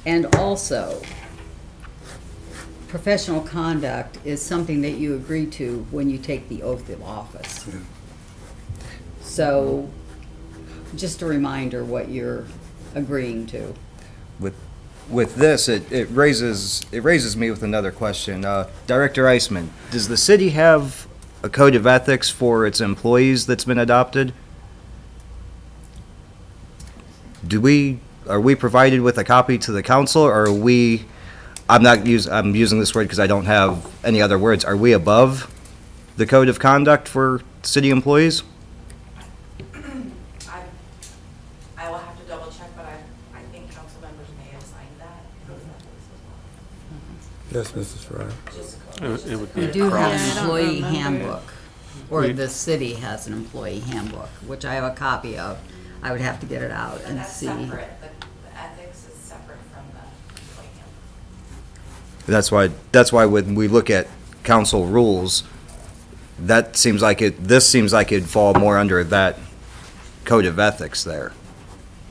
And also, professional conduct is something that you agree to when you take the oath of office. Yeah. So, just a reminder what you're agreeing to. With this, it raises me with another question. Director Eisman, does the city have a code of ethics for its employees that's been adopted? Are we provided with a copy to the council, or are we, I'm using this word because I don't have any other words, are we above the code of conduct for city employees? I will have to double check, but I think council members may have signed that. Yes, Mrs. Fry. It would We be do have Yeah, I an don't employee remember. handbook, or We- the city has an employee handbook, which I have a copy of. I would have to get it out But and that's see. separate, the ethics is separate from the employee handbook. That's why when we look at council rules, this seems like it'd fall more under that code of ethics there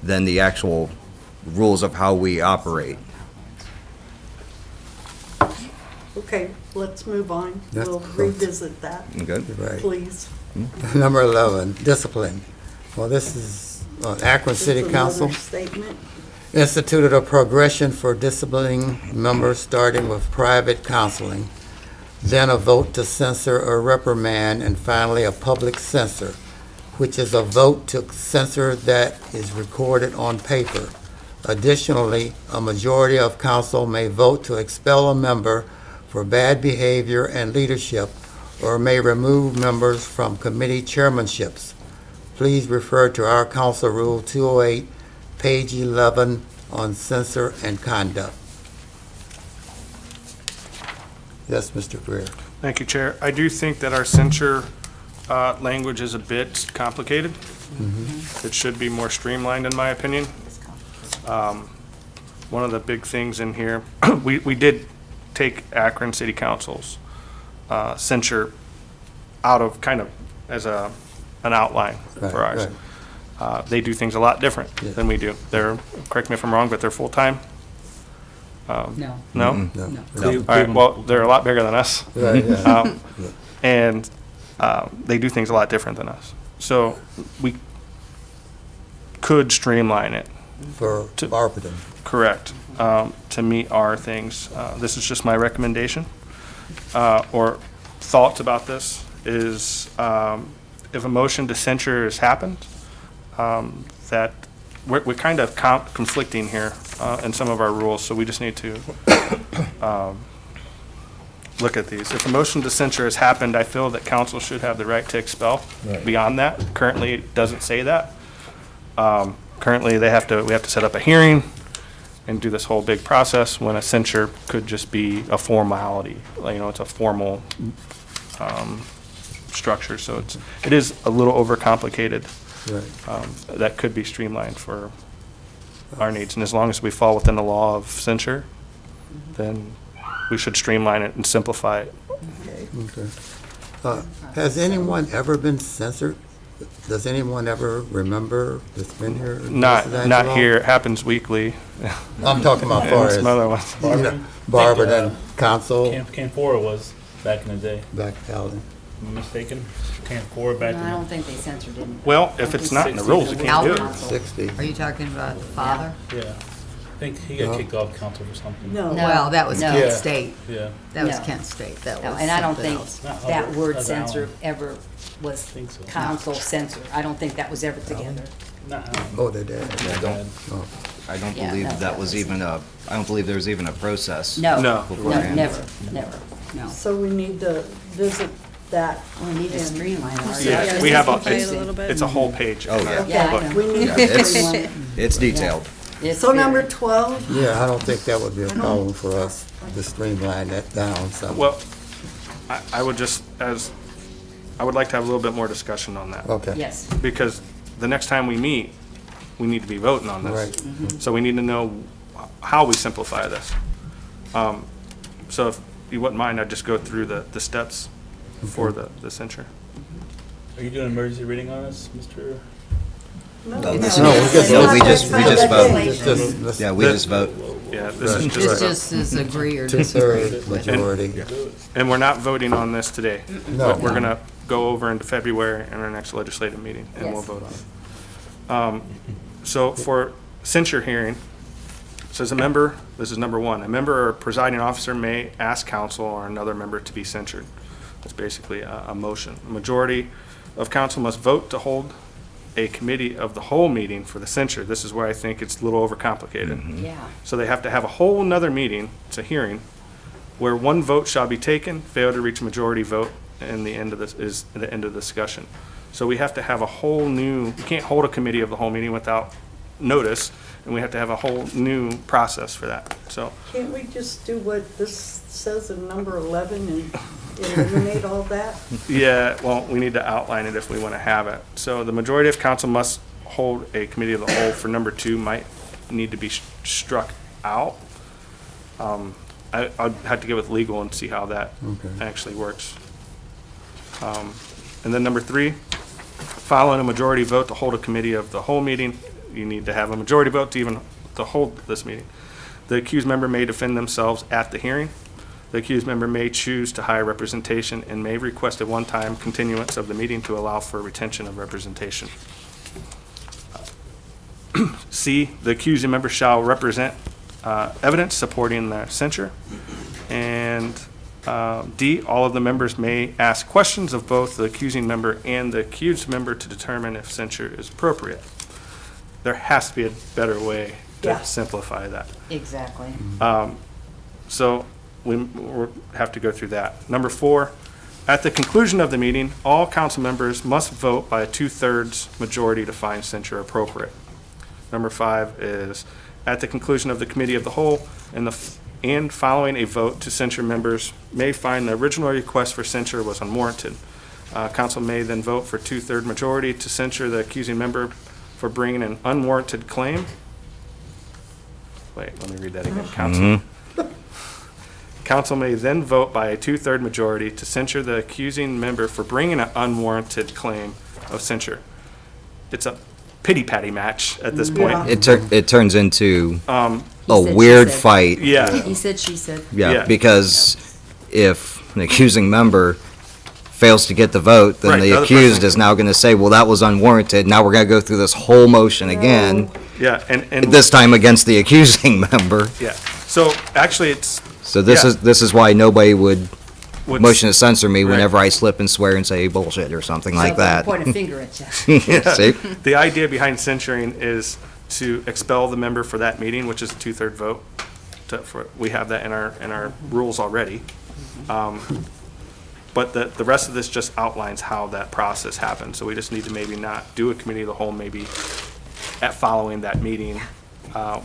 than the actual rules of how we operate. Okay, let's move on. Yes. We'll revisit that, Good? You're right. please. Number 11, discipline. Well, this is Akron City Just Council another statement. instituted a progression for disciplining members, starting with private counseling, then a vote to censor or reprimand, and finally a public censor, which is a vote to censor that is recorded on paper. Additionally, a majority of council may vote to expel a member for bad behavior and leadership, or may remove members from committee chairmanships. Please refer to our council rule 208, page 11, on censor and conduct. Yes, Mr. Greer. Thank you, Chair. I do think that our censure language is a bit complicated. It should be more streamlined, in my opinion. One of the big things in here, we did take Akron City Council's censure out of kind of as an outline for Right, ours. right. They do things a lot different Yeah. than we do. They're, correct me if I'm wrong, but they're full-time? No. No? No. No. All right, well, they're a lot bigger than us. Right, yeah. And They do things a lot different than us. So we could streamline it, For Barberton. correct, to meet our things. This is just my recommendation, or thoughts about this is, if a motion to censure has happened, that we're kind of conflicting here in some of our rules, so we just need to look at these. If a motion to censure has happened, I feel that council should have the right to expel. Beyond that, currently it doesn't say that. Currently, we have to set up a hearing and do this whole big process, when a censure could just be a formality. It's a formal structure, so it is a little overcomplicated. Right. That could be streamlined for our needs, and as long as we fall within the law of censure, then we should streamline it and simplify it. Okay. Has anyone ever been censored? Does anyone ever remember that's been here? Not here, it happens weekly. I'm talking about far And as some other ones. Barberton Council, Camp 4 was back in the day. back out. Am I mistaken? Camp 4 back I don't in, think they censored him. Well, if it's not in the rules, you can't do it. Council. 60. Are you talking about the father? yeah. I think he got kicked off council for something. No. No. Well, that was No. Kent Yeah. State. Yeah. That was No. Kent State. That No, was and I don't something think else. Not that Albert, word that's censor Allen. ever was Think so. council censor. I don't think that was ever together. Not Allen. Oh, they did. I don't, I don't Yeah, believe no, that that was was- even I don't believe there was even a process. No. No. No, beforehand. never, no. So we need to visit that. We need to and- streamline our. Yeah, we have Simplify it a it's little bit. a whole page. Oh, in our yeah. Yeah, I book. know. We need Yeah, to it's- streamline. It's detailed. It's So number very- 12, Yeah, I don't think that would be a problem for us to streamline that down some. Well, I would I would like to have a little bit more discussion on that. Okay. Yes. Because the next time we meet, we need to be voting on this. Right. So we need to know how we simplify this. So if you wouldn't mind, I'd just go through the steps for the censure. Are you doing emergency reading on this, Mr.? no. No, it's we not- just- it's no, not we just that vote. legislation. Yeah, we just vote. Yeah, this is Right. just, This just is agree or Two-thirds disagree. majority. and we're not voting on this today. No. But we're gonna go over into February in our next legislative meeting, and we'll Yes. vote on it. So for censure hearing, says a member, this is number one, a member or presiding officer may ask council or another member to be censured. That's basically a motion. A majority of council must vote to hold a committee of the whole meeting for the censure. This is where I think it's a little overcomplicated. Yeah. So they have to have a whole nother meeting, it's a hearing, where one vote shall be taken, fail to reach a majority vote, and the end of this is the end of the discussion. So we have to have a whole new, we can't hold a committee of the whole meeting without notice, and we have to have a whole new process for that. So, Can't we just do what this says in number 11 and eliminate all that? yeah, well, we need to outline it if we want to have it. So the majority of council must hold a committee of the whole for number two might need to be struck out. I'd have to get with legal and see how that actually works. And then number three, following a majority vote to hold a committee of the whole meeting, you need to have a majority vote to even to hold this meeting. The accused member may defend themselves at the hearing. The accused member may choose to hire representation and may request a one-time continuance of the meeting to allow for retention of representation. C, the accusing member shall represent evidence supporting the censure. And D, all of the members may ask questions of both the accusing member and the accused member to determine if censure is appropriate. There has to be a better way Yeah. to simplify that. Exactly. So we'll have to go through that. Number four, at the conclusion of the meeting, all council members must vote by a 2/3 majority to find censure appropriate. Number five is, at the conclusion of the committee of the whole and following a vote to censure, members may find the original request for censure was unwarranted. Council may then vote for 2/3 majority to censure the accusing member for bringing an unwarranted claim. Wait, let me read that again. Council may then vote by a 2/3 majority to censure the accusing member for bringing an unwarranted claim of censure. It's a pity-patty match at this point. It turns into a said, she weird said. fight. Yeah, He said, she said. Yeah, Yeah. because if an accusing member fails to get the vote, then Right, the the other accused person- is now going to say, well, that was unwarranted. Now we're going to go through this whole motion again, Yeah, and. this time against the accusing member. Yeah, so actually, it's. So this Yeah. is why nobody would what's- motion to censor me Right. whenever I slip and swear and say bullshit or something like So they'll that. point a finger at you. See? The idea behind censuring is to expel the member for that meeting, which is a two-third vote. We have that in our rules already. But the rest of this just outlines how that process happens. So we just need to maybe not do a committee of the whole, maybe following that meeting,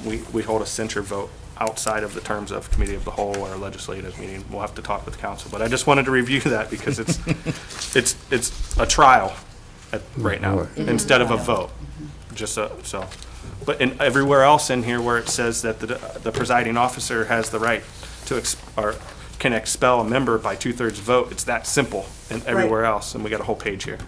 we hold a censure vote outside of the terms of committee of the whole or legislative meeting. We'll have to talk with council, but I just wanted to review that because it's a trial right now instead of a vote. Just so, but in everywhere else in here where it says that the presiding officer has the right to or can expel a member by 2/3 vote, it's that simple in everywhere else, and we got a whole page here.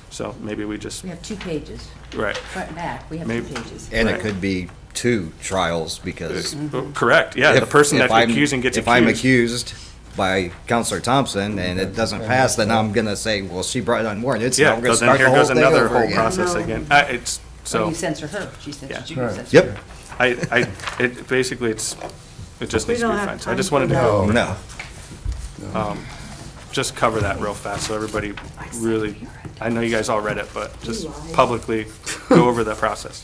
So maybe we just, We have 2 pages, right. front and back, we have Maybe- 2 pages. And Right. it could be 2 trials because Correct, yeah, the if- person if that's I'm- accusing gets If I'm accused. accused by Counselor Thompson and it doesn't pass, then I'm gonna say, well, she brought it unwarranted, so Yeah, we're gonna because then start the here whole goes thing another over whole again. process No. again. It's, So so, you censor her, she said Yeah. you censor Yep. her. it basically, it just We needs to be don't have fine. So I time just for wanted to that. go over, No. just cover that real fast, so everybody really, I know you guys all read it, but just publicly go over that process.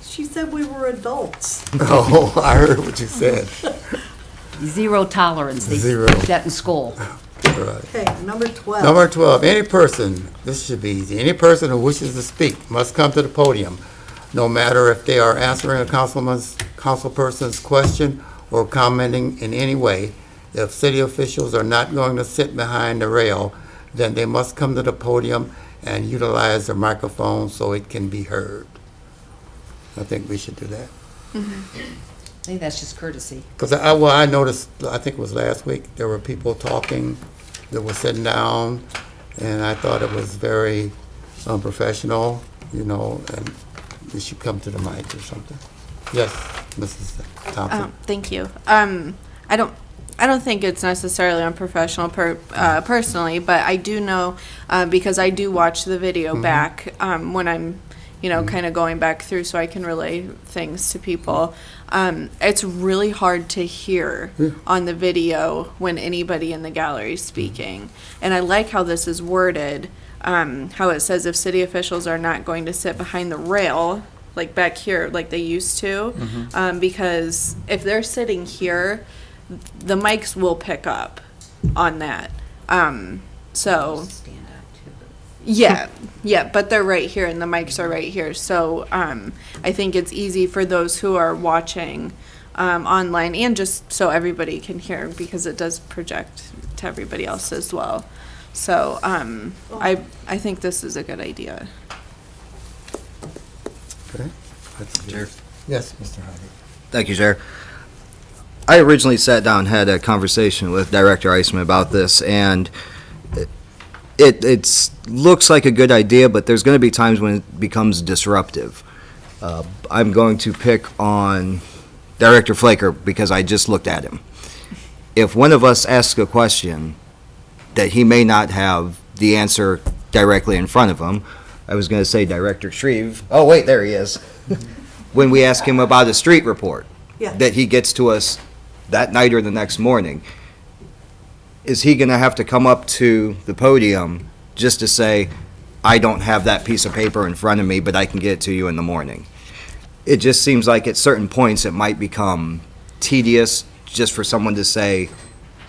She said we were adults. Oh, I heard what you said. Zero tolerance, they Zero. put that in school. Okay, number 12. Number 12, any person, this should be easy, any person who wishes to speak must come to the podium, no matter if they are answering a councilperson's question or commenting in any way. If city officials are not going to sit behind the rail, then they must come to the podium and utilize the microphone so it can be heard. I think we should do that. I think that's just courtesy. Because I noticed, I think it was last week, there were people talking that were sitting down, and I thought it was very unprofessional, and you should come to the mic or something. Yes, Mrs. Thompson. Thank you. I don't think it's necessarily unprofessional personally, but I do know, because I do watch the video back, when I'm, kind of going back through so I can relay things to people. It's really hard to hear on the video when anybody in the gallery is speaking. And I like how this is worded, how it says if city officials are not going to sit behind the rail, like back here, like they used to, because if they're sitting here, the mics will pick up on that. So, Stand up too. yeah, but they're right here and the mics are right here. So, I think it's easy for those who are watching online and just so everybody can hear because it does project to everybody else as well. So, I think this is a good idea. Okay. That's good. Chair. Yes, Mr. Hardy. Thank you, Chair. I originally sat down and had a conversation with Director Eisman about this, and it looks like a good idea, but there's going to be times when it becomes disruptive. I'm going to pick on Director Flaker because I just looked at him. If one of us asks a question that he may not have the answer directly in front of him, I was going to say Director Shreve. Oh, wait, there he is. When we ask him about a street report Yeah. that he gets to us that night or the next morning, is he going to have to come up to the podium just to say, I don't have that piece of paper in front of me, but I can get it to you in the morning? It just seems like at certain points it might become tedious just for someone to say,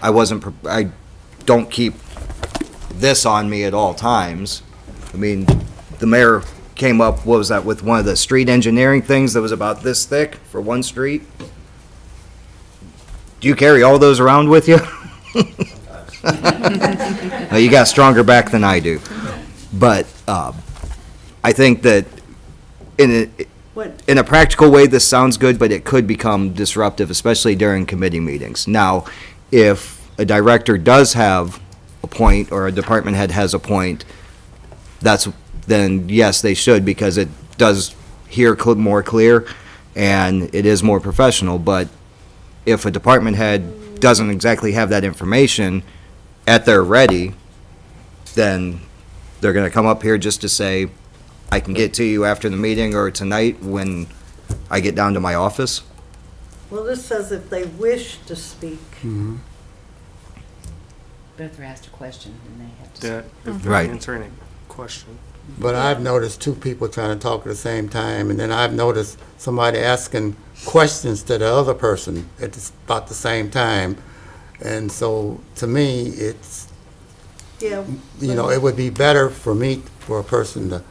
I don't keep this on me at all times. I mean, the mayor came up, what was that, with one of the street engineering things that was about this thick for one street? Do you carry all those around with you? No, you got stronger back than I do. But I think that What, in a practical way, this sounds good, but it could become disruptive, especially during committee meetings. Now, if a director does have a point, or a department head has a point, then yes, they should, because it does hear more clear, and it is more professional. But if a department head doesn't exactly have that information, at their ready, then they're gonna come up here just to say, I can get to you after the meeting or tonight when I get down to my office? Well, this says if they wish to speak. But if they're asked a question, then they have to. That if they're Right. answering a question. But I've noticed two people trying to talk at the same time, and then I've noticed somebody asking questions to the other person at about the same time. And so, to me, it's, Yeah. it would be better for a person to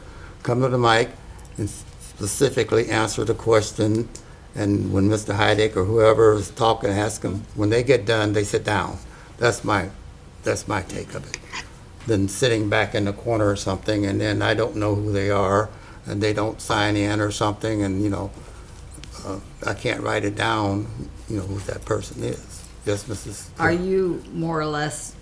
come to the mic and specifically answer the question, and when Mr. Heidick or whoever is talking, ask them, when they get done, they sit down. That's my take of it. Than sitting back in the corner or something, and then I don't know who they are, and they don't sign in or something, and, I can't write it down, who that person is. Yes, Mrs. Are you more or less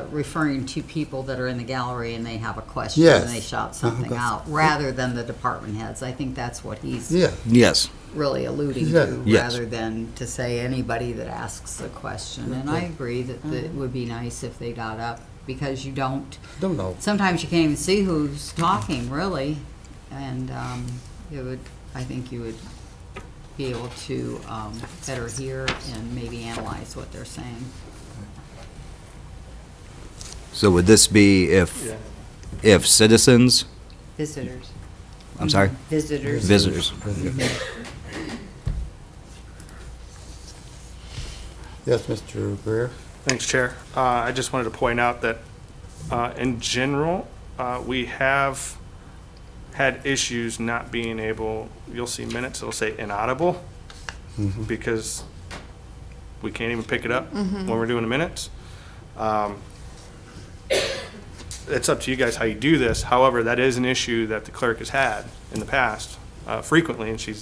referring to people that are in the gallery and they have a question? Yes. And they shout something out, rather than the department heads? I think that's what he's Yeah, Yes. really alluding Yeah. to, Yes. rather than to say anybody that asks a question. And I agree that it would be nice if they got up, because you don't, don't know. sometimes you can't even see who's talking, really. And I think you would be able to better hear and maybe analyze what they're saying. So would this be if citizens, Visitors. I'm sorry, Visitors. visitors? Yes, Mr. Greer? Thanks, Chair. I just wanted to point out that, in general, we have had issues not being able, you'll see minutes, it'll say inaudible, because we can't even pick it up when we're doing the minutes. It's up to you guys how you do this. However, that is an issue that the clerk has had in the past, frequently, and she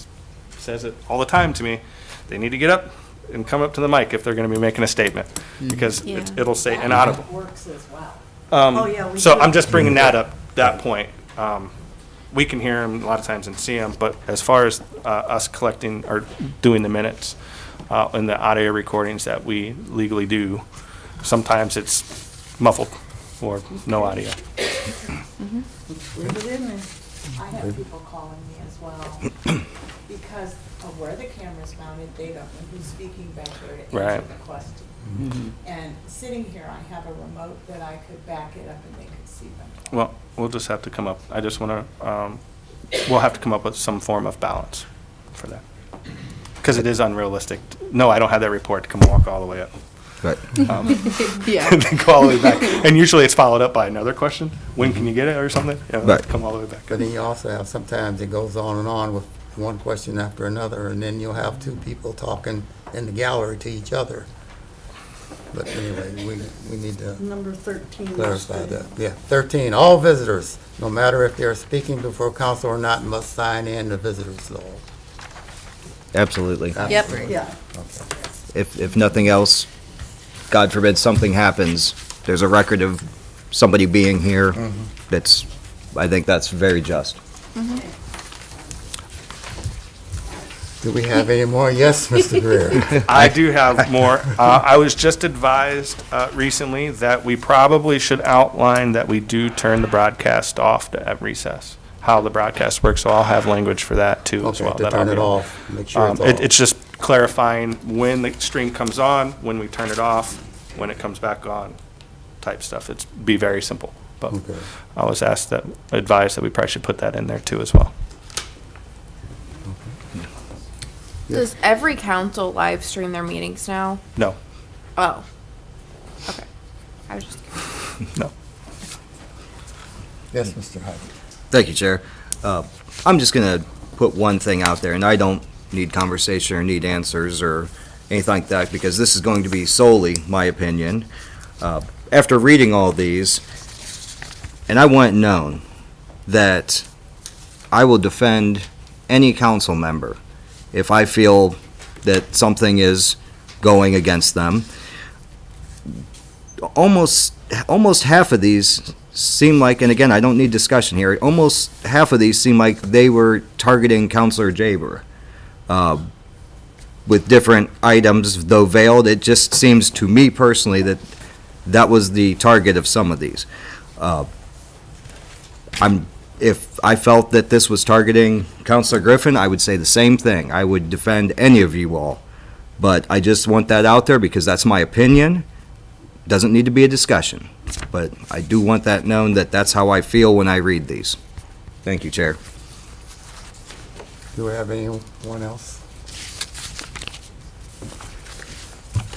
says it all the time to me. They need to get up and come up to the mic if they're going to be making a statement, because Yeah. it'll say inaudible. Works as well. Oh, yeah, we So do. I'm just bringing that up, that point. We can hear them a lot of times and see them, but as far as us collecting or doing the minutes and the audio recordings that we legally do, sometimes it's muffled or no audio. Leave it in there. I have people calling me as well, because of where the camera's mounted, they don't know who's speaking back there to Right. answer the question. And sitting here, I have a remote that I could back it up and they could see them talk. Well, we'll just have to come up, I just want to, we'll have to come up with some form of balance for that. Because it is unrealistic. No, I don't have that report to come walk all the way up. Right. Yeah. And then go all the way back. And usually it's followed up by another question. When can you get it or something? Yeah, Right. come all the way back. But then you also have, sometimes it goes on and on with one question after another, and then you'll have two people talking in the gallery to each other. But anyway, we need to Number 13. clarify that. Yeah, 13, all visitors, no matter if they're speaking before council or not, must sign in the visitors law. Absolutely. Yep. Yeah. If nothing else, God forbid something happens, there's a record of somebody being here. I think that's very just. Do we have any more? Yes, Mr. Greer. I do have more. I was just advised recently that we probably should outline that we do turn the broadcast off at recess, how the broadcast works, so I'll have language for that too as Okay, well. to that I'll turn it be- off, make sure it's off. It's just clarifying when the stream comes on, when we turn it off, when it comes back on, type stuff. It's be very simple. But Okay. I was advised that we probably should put that in there too as well. Does every council live stream their meetings now? No, Oh. Okay. I was just no. Yes, Mr. Hyde. Thank you, Chair. I'm just going to put one thing out there, and I don't need conversation or need answers or anything like that, because this is going to be solely my opinion. After reading all these, and I want it known that I will defend any council member if I feel that something is going against them. Almost half of these seem like, and again, I don't need discussion here, almost half of these seem like they were targeting Counselor Jaber with different items, though veiled. It just seems to me personally that that was the target of some of these. If I felt that this was targeting Counselor Griffin, I would say the same thing. I would defend any of you all. But I just want that out there because that's my opinion. Doesn't need to be a discussion. But I do want that known that that's how I feel when I read these. Thank you, Chair. Do we have anyone else?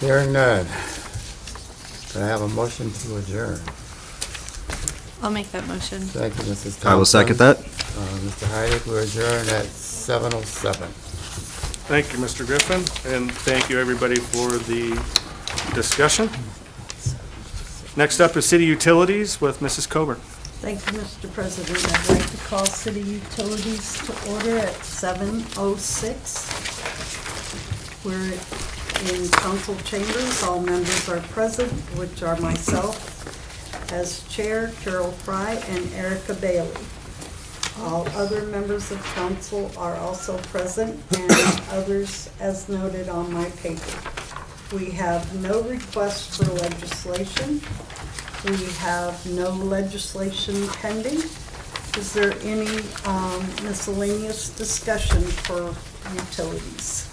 Hearing none. Can I have a motion to adjourn? I'll make that motion. Thank you, Mrs. Thompson. I will second that. Mr. Heidick, we adjourn at 7:07. Thank you, Mr. Griffin, and thank you, everybody, for the discussion. Next up is City Utilities with Mrs. Coburn. Thank you, Mr. President. I'd like to call City Utilities to order at 7:06. We're in council chambers. All members are present, which are myself as chair, Carol Fry, and Erica Bailey. All other members of council are also present, and others as noted on my paper. We have no requests for legislation. We have no legislation pending. Is there any miscellaneous discussion for utilities?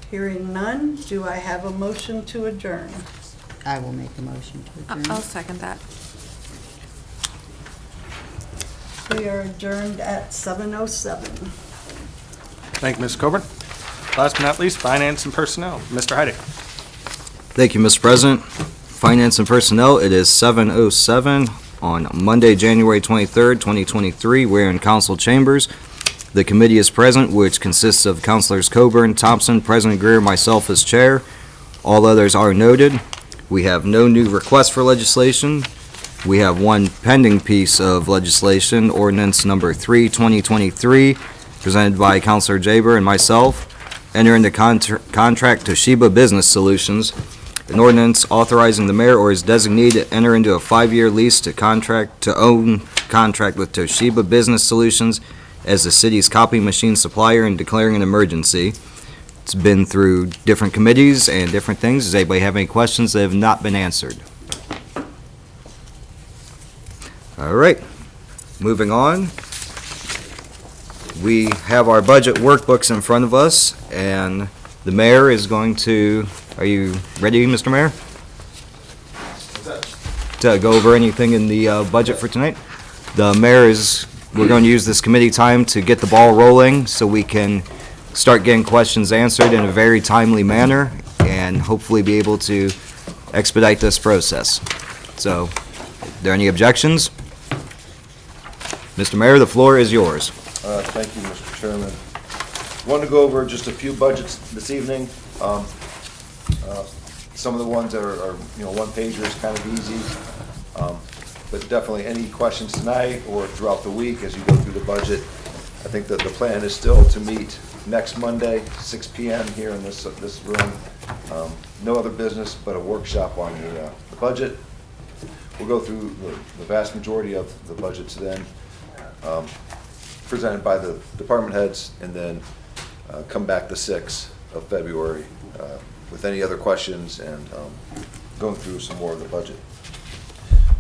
Hearing none, do I have a motion to adjourn? I will make a motion to adjourn. I'll second that. We are adjourned at 7:07. Thank you, Ms. Coburn. Last but not least, Finance and Personnel, Mr. Heidick. Thank you, Mr. President. Finance and Personnel, it is 7:07 on Monday, January 23rd, 2023. We're in council chambers. The committee is present, which consists of Councilors Coburn, Thompson, President Greer, myself as chair. All others are noted. We have no new requests for legislation. We have one pending piece of legislation, ordinance number 3, 2023, presented by Councilor Jaber and myself. Enter into contract Toshiba Business Solutions, an ordinance authorizing the mayor or his designee to enter into a 5-year lease to own contract with Toshiba Business Solutions as the city's copy machine supplier and declaring an emergency. It's been through different committees and different things. Does anybody have any questions that have not been answered? All right, moving on. We have our budget workbooks in front of us, and the mayor is going to, are you ready, Mr. Mayor? To go over anything in the budget for tonight? The mayor is, we're going to use this committee time to get the ball rolling so we can start getting questions answered in a very timely manner and hopefully be able to expedite this process. So, are there any objections? Mr. Mayor, the floor is yours. Thank you, Mr. Chairman. Want to go over just a few budgets this evening. Some of the ones that are one pagers, kind of easy. But definitely any questions tonight or throughout the week as you go through the budget. I think that the plan is still to meet next Monday, 6 p.m. here in this room. No other business but a workshop on the budget. We'll go through the vast majority of the budgets then, presented by the department heads, and then come back the 6th of February with any other questions and going through some more of the budget.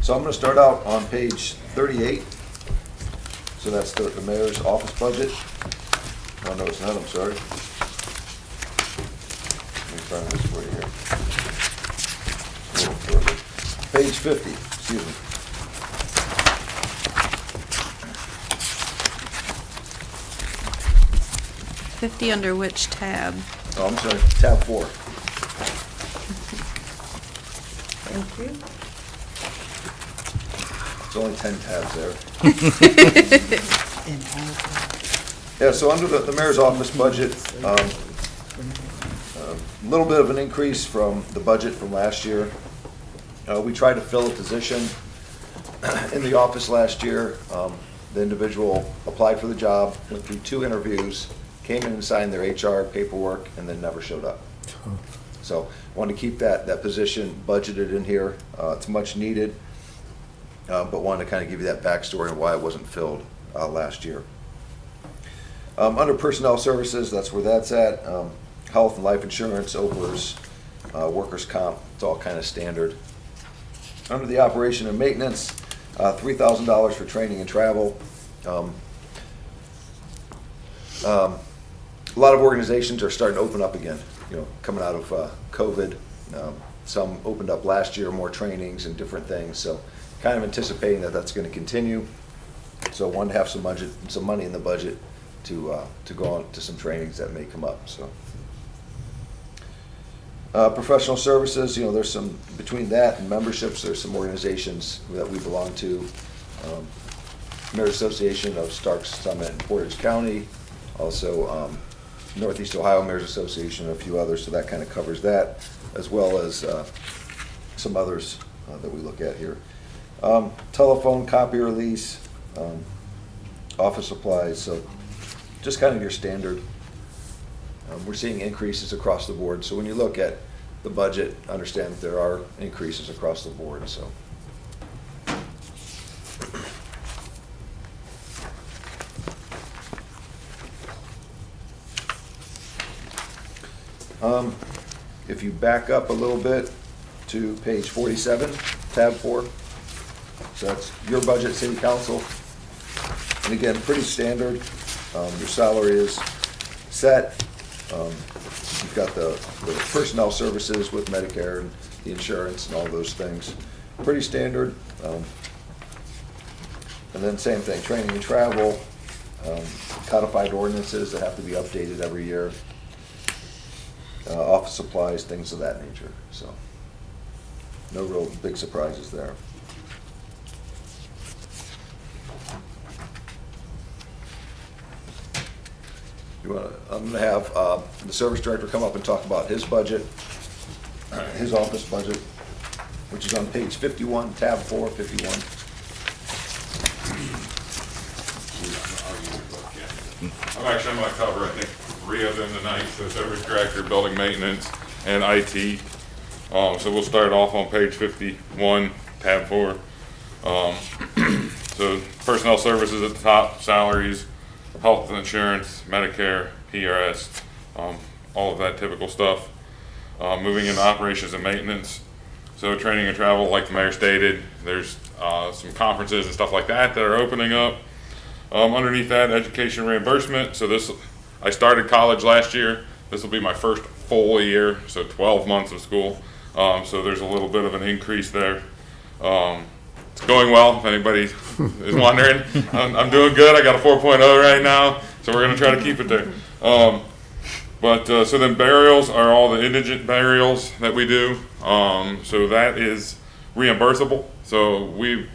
So I'm going to start out on page 38. So that's the mayor's office budget. Oh, no, it's not, I'm sorry. Let me find this for you here. Page 50, excuse me. $50 under which tab? Oh, I'm sorry, tab 4. Thank you. It's only 10 tabs there. And all Yeah, so under the mayor's office budget, a little bit of an increase from the budget from last year. We tried to fill a position in the office last year. The individual applied for the job, went through 2 interviews, came in and signed their HR paperwork, and then never showed up. So wanted to keep that position budgeted in here. It's much needed, but wanted to kind of give you that backstory of why it wasn't filled last year. Under personnel services, that's where that's at. health and life insurance, OPERS, workers' comp, it's all kind of standard. Under the operation and maintenance, $3,000 for training and travel. A lot of organizations are starting to open up again, coming out of COVID. Some opened up last year, more trainings and different things, so kind of anticipating that that's going to continue. So wanted to have some money in the budget to go on to some trainings that may come up. So professional services, there's some, between that and memberships, there's some organizations that we belong to. Mayor's Association of Starks, Summit, and Portage County, also Northeast Ohio Mayor's Association, and a few others, so that kind of covers that, as well as some others that we look at here. Telephone, copier lease, office supplies, so just kind of your standard. We're seeing increases across the board, so when you look at the budget, understand that there are increases across the board. So if you back up a little bit to page 47, tab 4, so that's your budget, City Council. And again, pretty standard. Your salary is set. You've got the personnel services with Medicare and the insurance and all those things. Pretty standard. And then same thing, training and travel, codified ordinances that have to be updated every year, office supplies, things of that nature. So no real big surprises there. I'm going to have the service director come up and talk about his budget, his office budget, which is on page 51, tab 4, 51. I'm going to cover, I think, 3 of them tonight. So service director, building maintenance, and IT. So we'll start off on page 51, tab 4. So personnel services at the top, salaries, health insurance, Medicare, PRS, all of that typical stuff. Moving into operations and maintenance. So training and travel, like the mayor stated, there's some conferences and stuff like that that are opening up. Underneath that, education reimbursement. So I started college last year. This will be my first full year, so 12 months of school. So there's a little bit of an increase there. It's going well, if anybody is wondering. I'm doing good. I got a 4.0 right now, so we're going to try to keep it there. So then burials are all the indigent burials that we do. So that is reimbursable. So we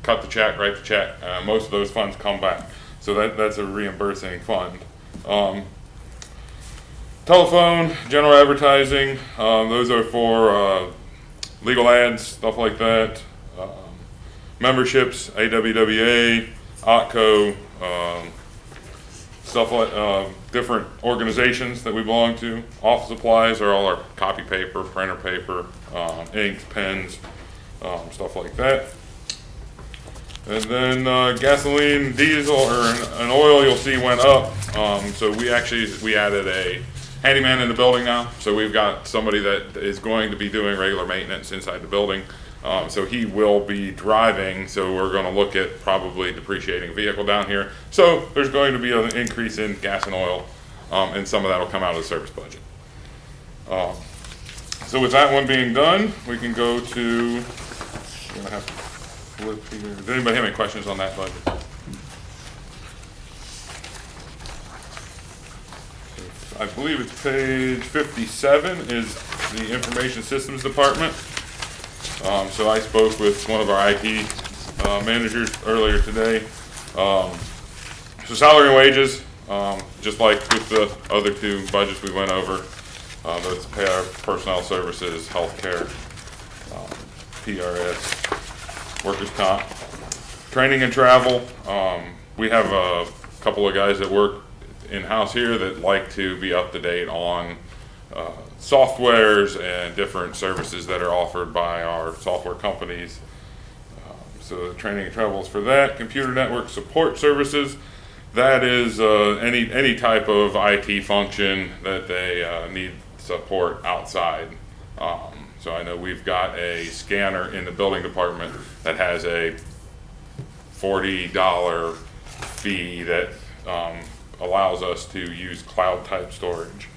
cut the check, write the check. Most of those funds come back. So that's a reimbursing fund. Telephone, general advertising, those are for legal ads, stuff like that. Memberships, AWWA, OTCO, stuff like different organizations that we belong to. Office supplies are all our copy paper, printer paper, ink, pens, stuff like that. And then gasoline, diesel, and oil you'll see went up. So we added a handyman in the building now. So we've got somebody that is going to be doing regular maintenance inside the building. So he will be driving, so we're going to look at probably depreciating a vehicle down here. So there's going to be an increase in gas and oil, and some of that will come out of the service budget. So with that one being done, we can go to, I'm going to have to flip here. Does anybody have any questions on that budget? I believe it's page 57 is the Information Systems Department. So I spoke with one of our IT managers earlier today. So salary and wages, just like with the other 2 budgets we went over, those pay our personnel services, healthcare, PRS, workers' comp, training and travel. We have a couple of guys that work in-house here that like to be up to date on softwares and different services that are offered by our software companies. So the training and travel is for that. Computer network support services That is any type of IT function that they need support outside. So I know we've got a scanner in the building department that has a $40 fee that allows us to use cloud type storage.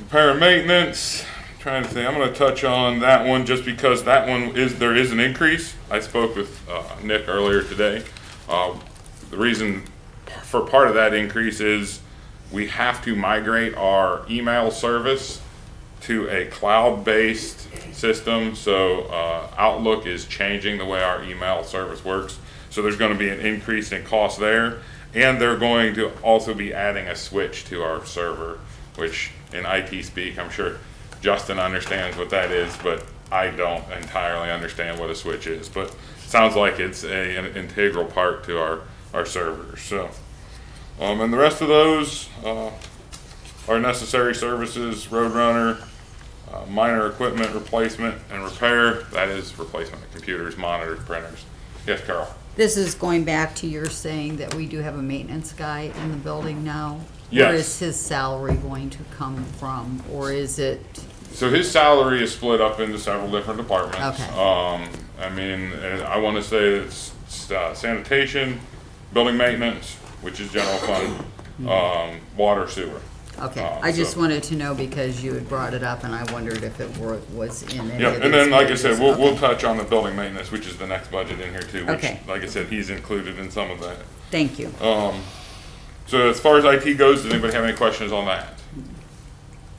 Repair and maintenance, trying to think, I'm gonna touch on that one just because that one there is an increase. I spoke with Nick earlier today. The reason for part of that increase is we have to migrate our email service to a cloud-based system. So Outlook is changing the way our email service works. So there's gonna be an increase in cost there. And they're going to also be adding a switch to our server, which in IT speak, I'm sure Justin understands what that is, but I don't entirely understand what a switch is. But it sounds like it's an integral part to our servers. So, and the rest of those are necessary services, Roadrunner, minor equipment replacement and repair. That is replacement of computers, monitors, printers. Yes, Carol? This is going back to your saying that we do have a maintenance guy in the building now? Yes. Where is his salary going to come from, or is it? So his salary is split up into several different departments. Okay. I mean, I want to say it's sanitation, building maintenance, which is general fund, water, sewer. Okay, I just so- wanted to know because you had brought it up and I wondered if it was in any Yeah, of and then, these like I said, pages. we'll Okay. touch on the building maintenance, which is the next budget in here too, which, Okay. like I said, he's included in some of that. Thank you. So as far as IT goes, does anybody have any questions on that?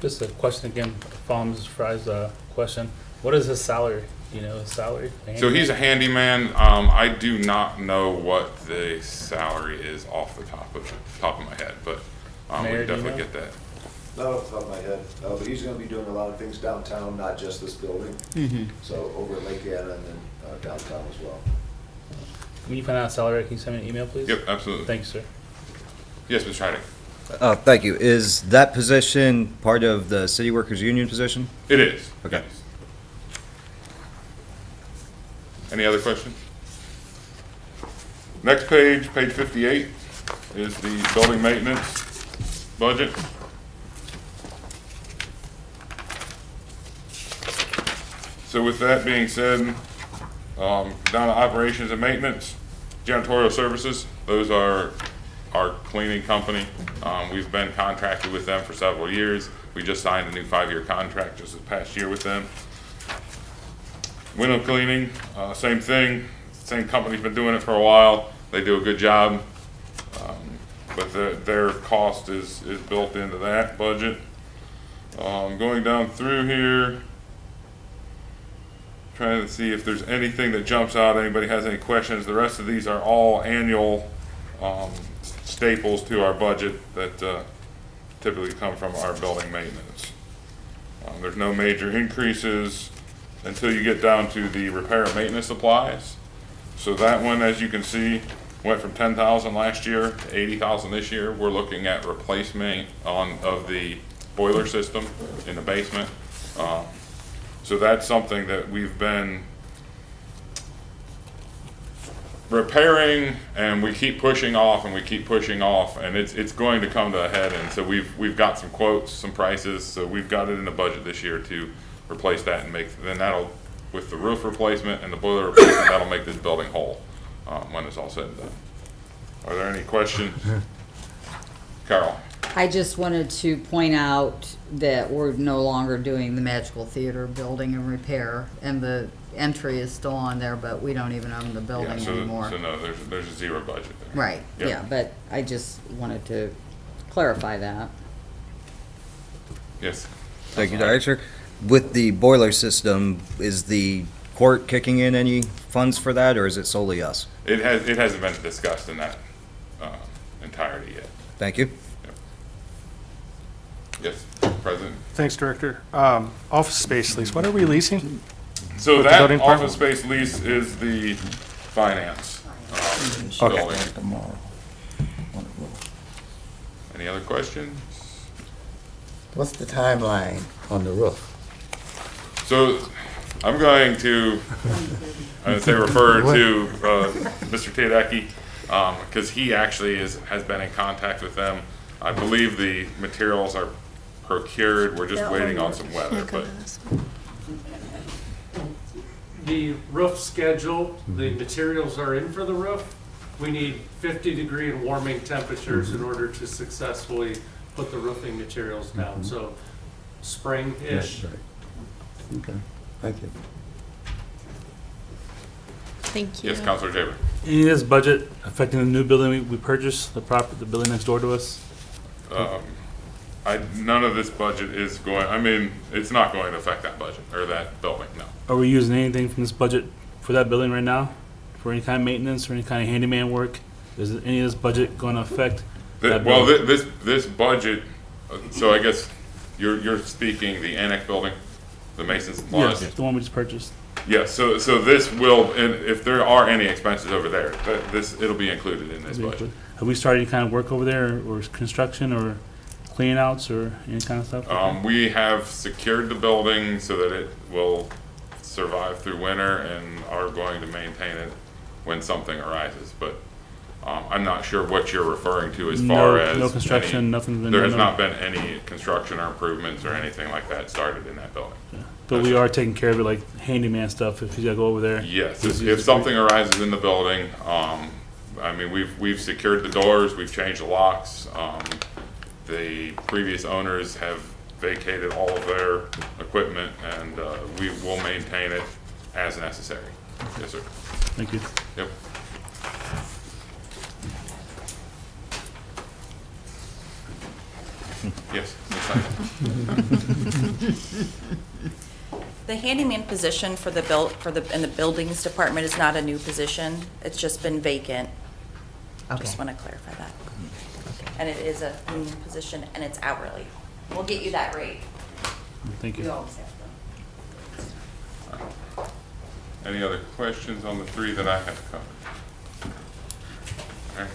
Just a question again, following Mrs. Fry's question. What is his salary? Do you know his salary? So he's a handyman. I do not know what the salary is off the top of my head, but we Mayor, can do you definitely know? get that. Not off the top of my head, but he's gonna be doing a lot of things downtown, not just this building. So over at Lake Anna and then downtown as well. When you find out salary, can you send me an email, please? Yep, absolutely. Thank you, sir. Yes, Mr. Heidick. Thank you. Is that position part of the city workers union position? It is. Okay. Yes. Any other questions? Next page, page 58, is the building maintenance budget. So with that being said, down to operations and maintenance, janitorial services, those are our cleaning company. We've been contracted with them for several years. We just signed a new 5-year contract just this past year with them. Window cleaning, same thing. Same company's been doing it for a while. They do a good job. But their cost is built into that budget. Going down through here, trying to see if there's anything that jumps out, anybody has any questions. The rest of these are all annual staples to our budget that typically come from our building maintenance. There's no major increases until you get down to the repair and maintenance supplies. So that one, as you can see, went from 10,000 last year to 80,000 this year. We're looking at replacement of the boiler system in the basement. So that's something that we've been repairing, and we keep pushing off and we keep pushing off, and it's going to come to a head. And so we've got some quotes, some prices, so we've got it in the budget this year to replace that and then that'll, with the roof replacement and the boiler replacement, that'll make this building whole when it's all said and done. Are there any questions? Carol? I just wanted to point out that we're no longer doing the Magical Theater building and repair, and the entry is still on there, but we don't even own the building So anymore. no, there's a zero budget there. Right, Yep. yeah, but I just wanted to clarify that. Yes. Thank you, Director. With the boiler system, is the court kicking in any funds for that, or is it solely us? It hasn't been discussed in that entirety yet. Thank you. Yes, President. Thanks, Director. Office space lease, what are we leasing? So With the that building department? office space lease is the finance Okay. building. Any other questions? What's the timeline on the roof? So I'm going to I say refer to Mr. Tedecki, because he actually has been in contact with them. I believe the materials are procured, we're just waiting on some weather, but The roof schedule, the materials are in for the roof. We need 50-degree and warming temperatures in order to successfully put the roofing materials down. So spring-ish. Okay, thank you. Thank you. yes, Counselor Jaber. Any of this budget affecting the new building we purchased, the building next door to us? None of this budget is going, I mean, it's not going to affect that budget, or that building, no. Are we using anything from this budget for that building right now? For any kind of maintenance or any kind of handyman work? Is any of this budget going to affect that Well, building? this budget, so I guess you're speaking the annex building, the Mason's Plaza? Yes, the one we just purchased. Yes, so this will, and if there are any expenses over there, it'll be included in this budget. Have we started any kind of work over there, or construction, or clean outs, or any kind of stuff? We have secured the building so that it will survive through winter and are going to maintain it when something arises, but I'm not sure what you're referring to as far as. No construction, nothing's been There has done. not been any construction or improvements or anything like that started in that building. But we are taking care of it, like handyman stuff, if you gotta go over there. Yes, if something arises in the building, I mean, we've secured the doors, we've changed the locks. The previous owners have vacated all of their equipment, and we will maintain it as necessary. Yes, sir. Thank you. Yep. Yes. The handyman position for in the buildings department is not a new position. It's just been vacant. Just want to clarify that. And it is a union position, and it's hourly. We'll get you that rate. Thank We you. always have them. Any other questions on the three that I have covered? All right.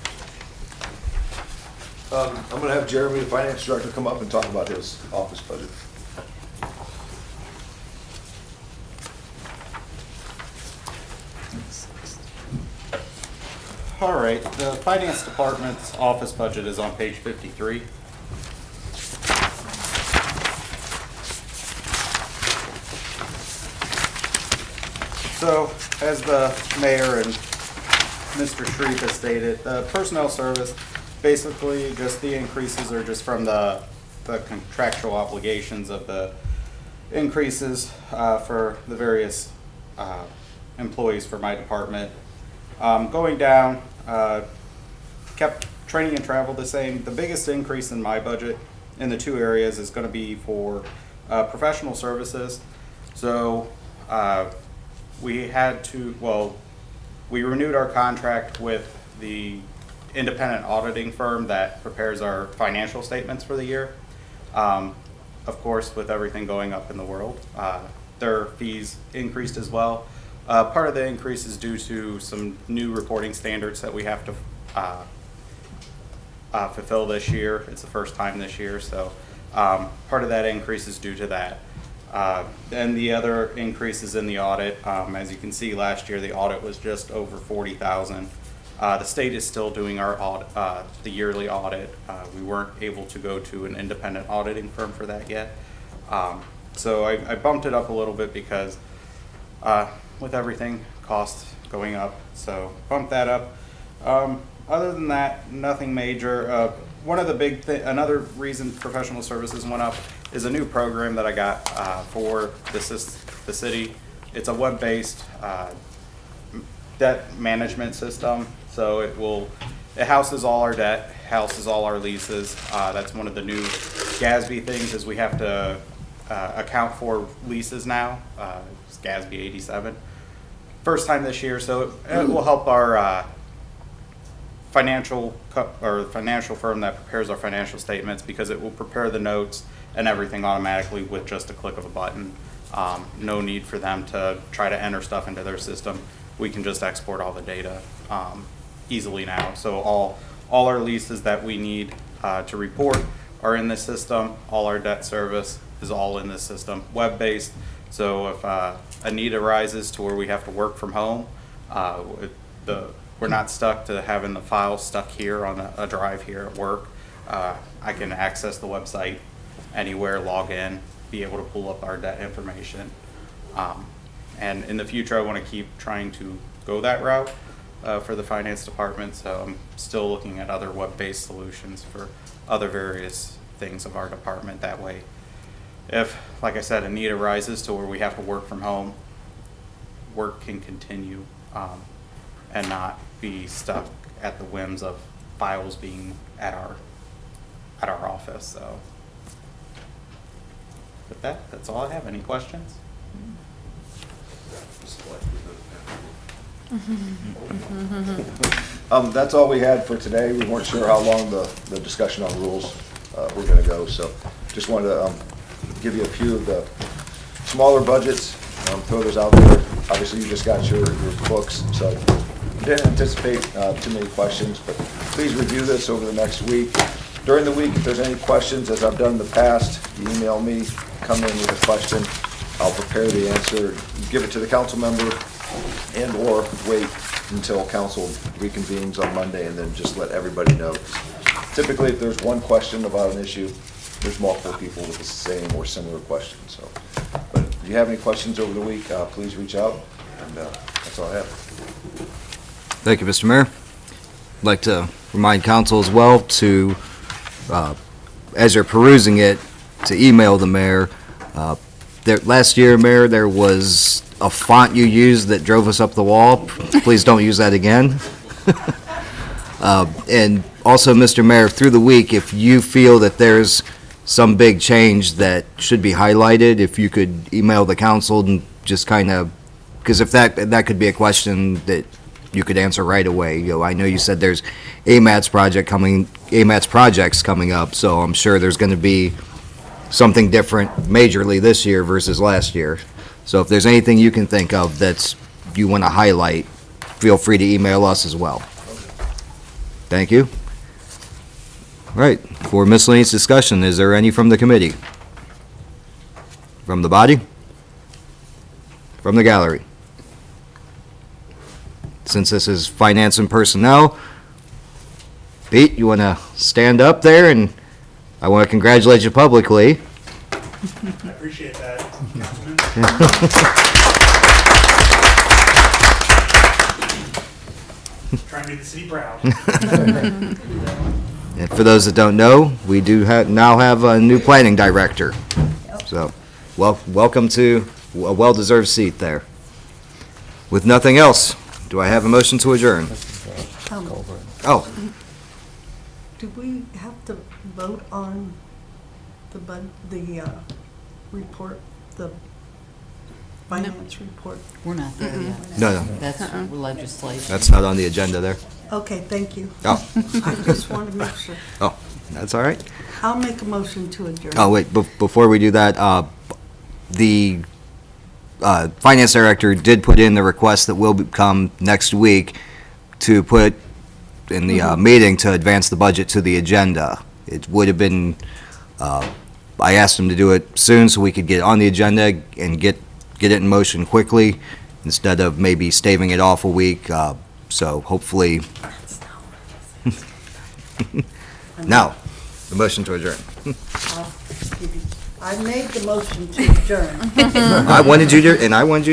I'm gonna have Jeremy, the finance director, come up and talk about his office budget. All right, the finance department's office budget is on page 53. So, as the mayor and Mr. Shreve has stated, the personnel service, basically just the increases are just from the contractual obligations of the increases for the various employees for my department. Going down, kept training and travel the same. The biggest increase in my budget in the two areas is going to be for professional services. So we renewed our contract with the independent auditing firm that prepares our financial statements for the year. Of course, with everything going up in the world, their fees increased as well. Part of the increase is due to some new reporting standards that we have to fulfill this year. It's the first time this year, so part of that increase is due to that. Then the other increase is in the audit. As you can see, last year the audit was just over $40,000. The state is still doing our audit, the yearly audit. We weren't able to go to an independent auditing firm for that yet. So I bumped it up a little bit because with everything, costs going up, so bump that up. Other than that, nothing major. One of the another reason professional services went up is a new program that I got for the city. It's a web-based debt management system, so it houses all our debt, houses all our leases. That's one of the new GASB things is we have to account for leases now. It's GASB 87. First time this year, so it will help our financial firm that prepares our financial statements, because it will prepare the notes and everything automatically with just a click of a button. No need for them to try to enter stuff into their system. We can just export all the data easily now. So all our leases that we need to report are in this system. All our debt service is all in this system. Web-based, So if a need arises to where we have to work from home, we're not stuck to having the file stuck here on a drive here at work. I can access the website anywhere, log in, be able to pull up our debt information. And in the future, I want to keep trying to go that route for the finance department. So I'm still looking at other web-based solutions for other various things of our department. That way, if, like I said, a need arises to where we have to work from home, work can continue and not be stuck at the whims of files being at our office. So with that, that's all I have. Any questions? That's all we had for today. We weren't sure how long the discussion on rules were going to go, so just wanted to give you a few of the smaller budgets, throw those out there. Obviously, you just got your books, so didn't anticipate too many questions, but please review this over the next week. During the week, if there's any questions, as I've done in the past, you email me, come in with a question. I'll prepare the answer, give it to the council member, and/or wait until council reconvenes on Monday and then just let everybody know. Typically, if there's one question about an issue, there's multiple people with the same or similar question. So, but if you have any questions over the week, please reach out, and that's all I have. Thank you, Mr. Mayor. I'd like to remind council as well to, as you're perusing it, to email the mayor. Last year, Mayor, there was a font you used that drove us up the wall. Please don't use that again. And also, Mr. Mayor, through the week, if you feel that there's some big change that should be highlighted, if you could email the council and just kind of, because if that could be a question that you could answer right away. You know, I know you said there's AMATS projects coming up, so I'm sure there's going to be something different majorly this year versus last year. So if there's anything you can think of that's you want to highlight, feel free to email us as well. Thank you. All right, for miscellaneous discussion, is there any from the committee? From the body? From the gallery? Since this is finance and personnel, Pete, you want to stand up there, and I want to congratulate you publicly. I appreciate that, Councilman. Trying to make the city proud. And for those that don't know, we do now have a new planning director. So, welcome to a well-deserved seat there. With nothing else, do I have a motion to adjourn? Oh, Do we have to vote on the report, the finance report? We're not there yet. no, That's legislation. that's not on the agenda there. Okay, thank you. Oh, I just want to make sure. oh, that's all right. I'll make a motion to adjourn. Oh, wait, before we do that, the finance director did put in the request that will come next week to put in the meeting to advance the budget to the agenda. It would have been, I asked him to do it soon so we could get it on the agenda and get it in motion quickly instead of maybe staving it off a week. So hopefully. Now, the motion to adjourn. I made the motion to adjourn. I wanted you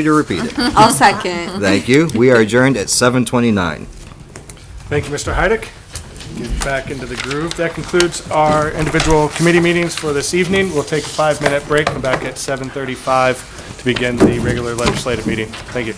to repeat it. I'll second. Thank you. We are adjourned at 7:29. Thank you, Mr. Heidick. Get back into the groove. That concludes our individual committee meetings for this evening. We'll take a 5-minute break, come back at 7:35 to begin the regular legislative meeting. Thank you.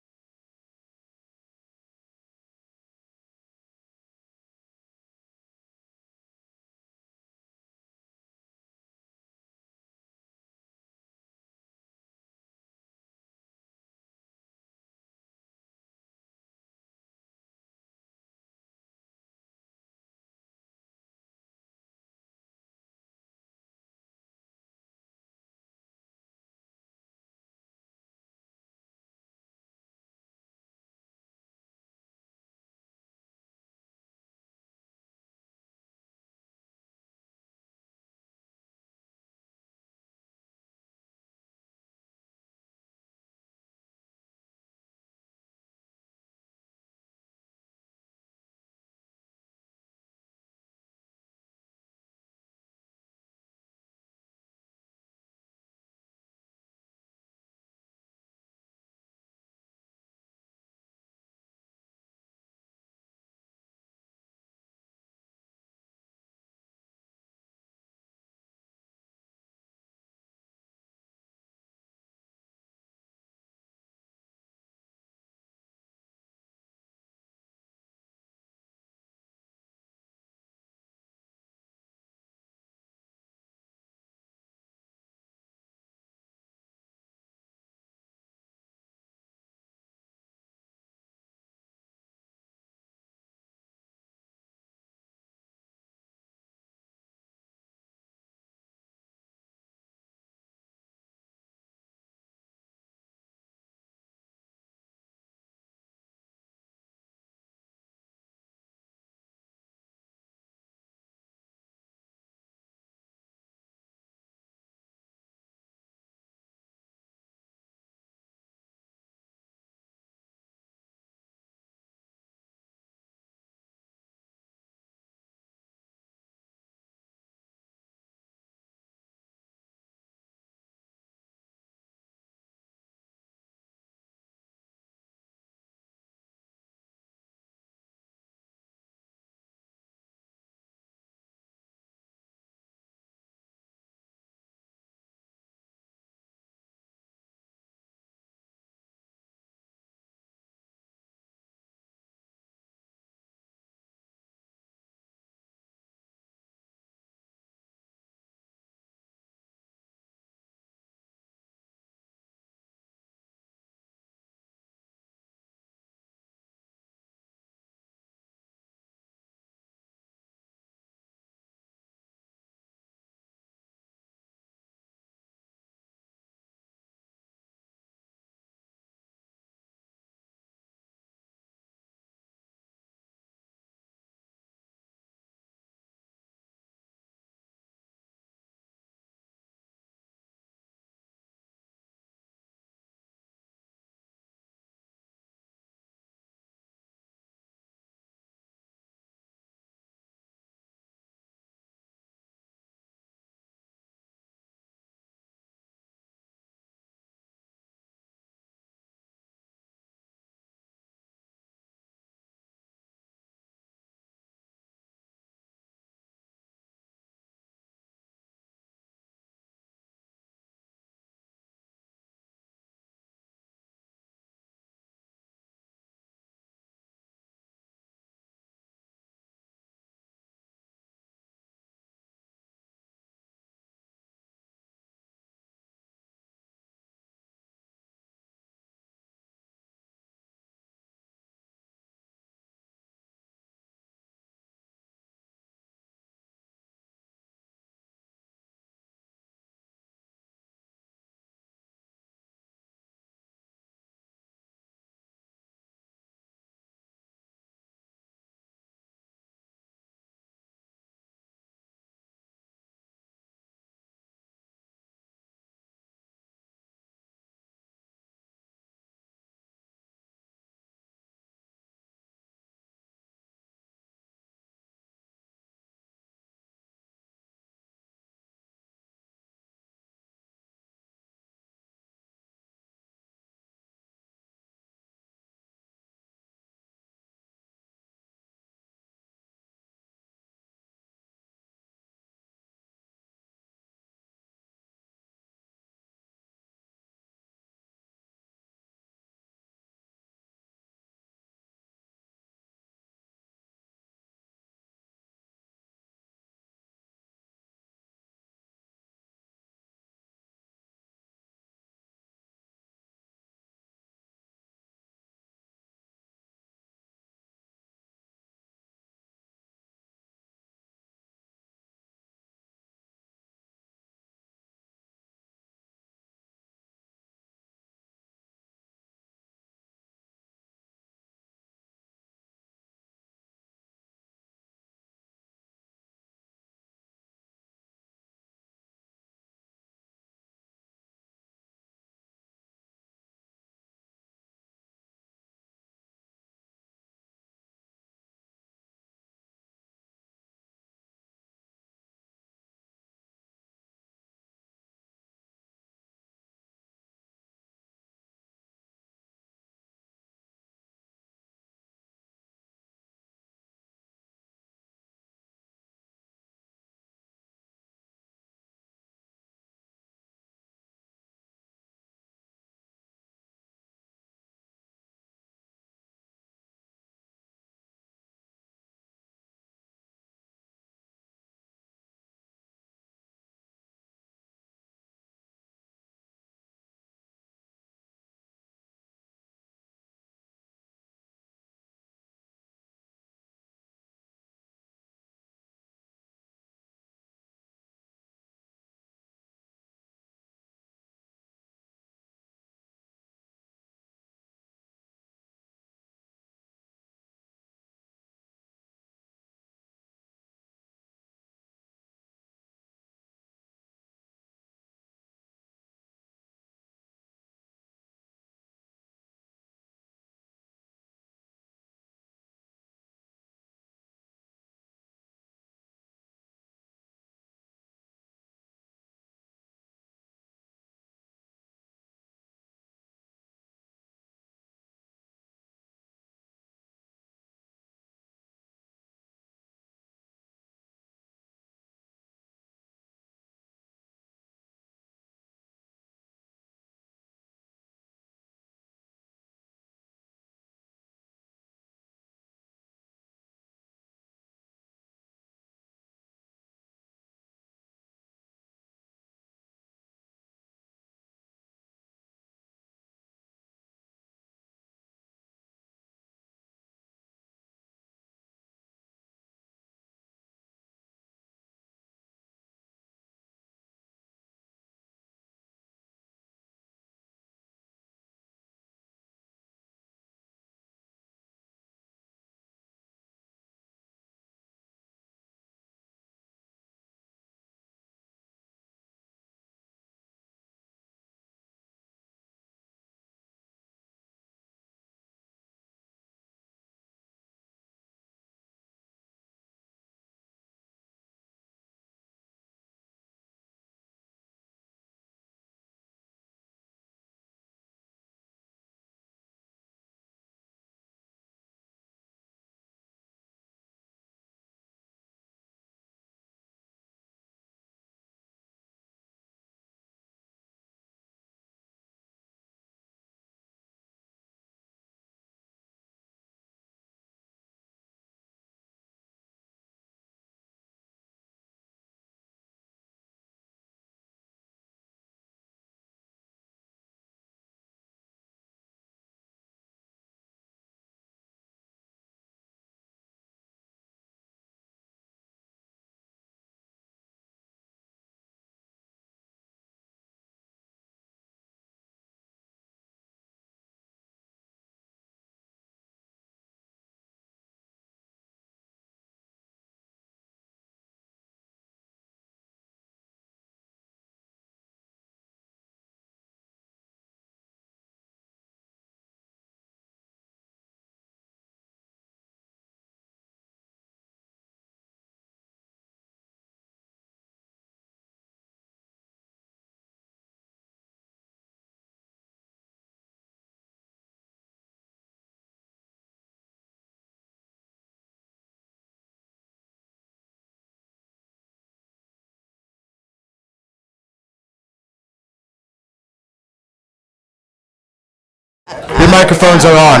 Your microphones are on.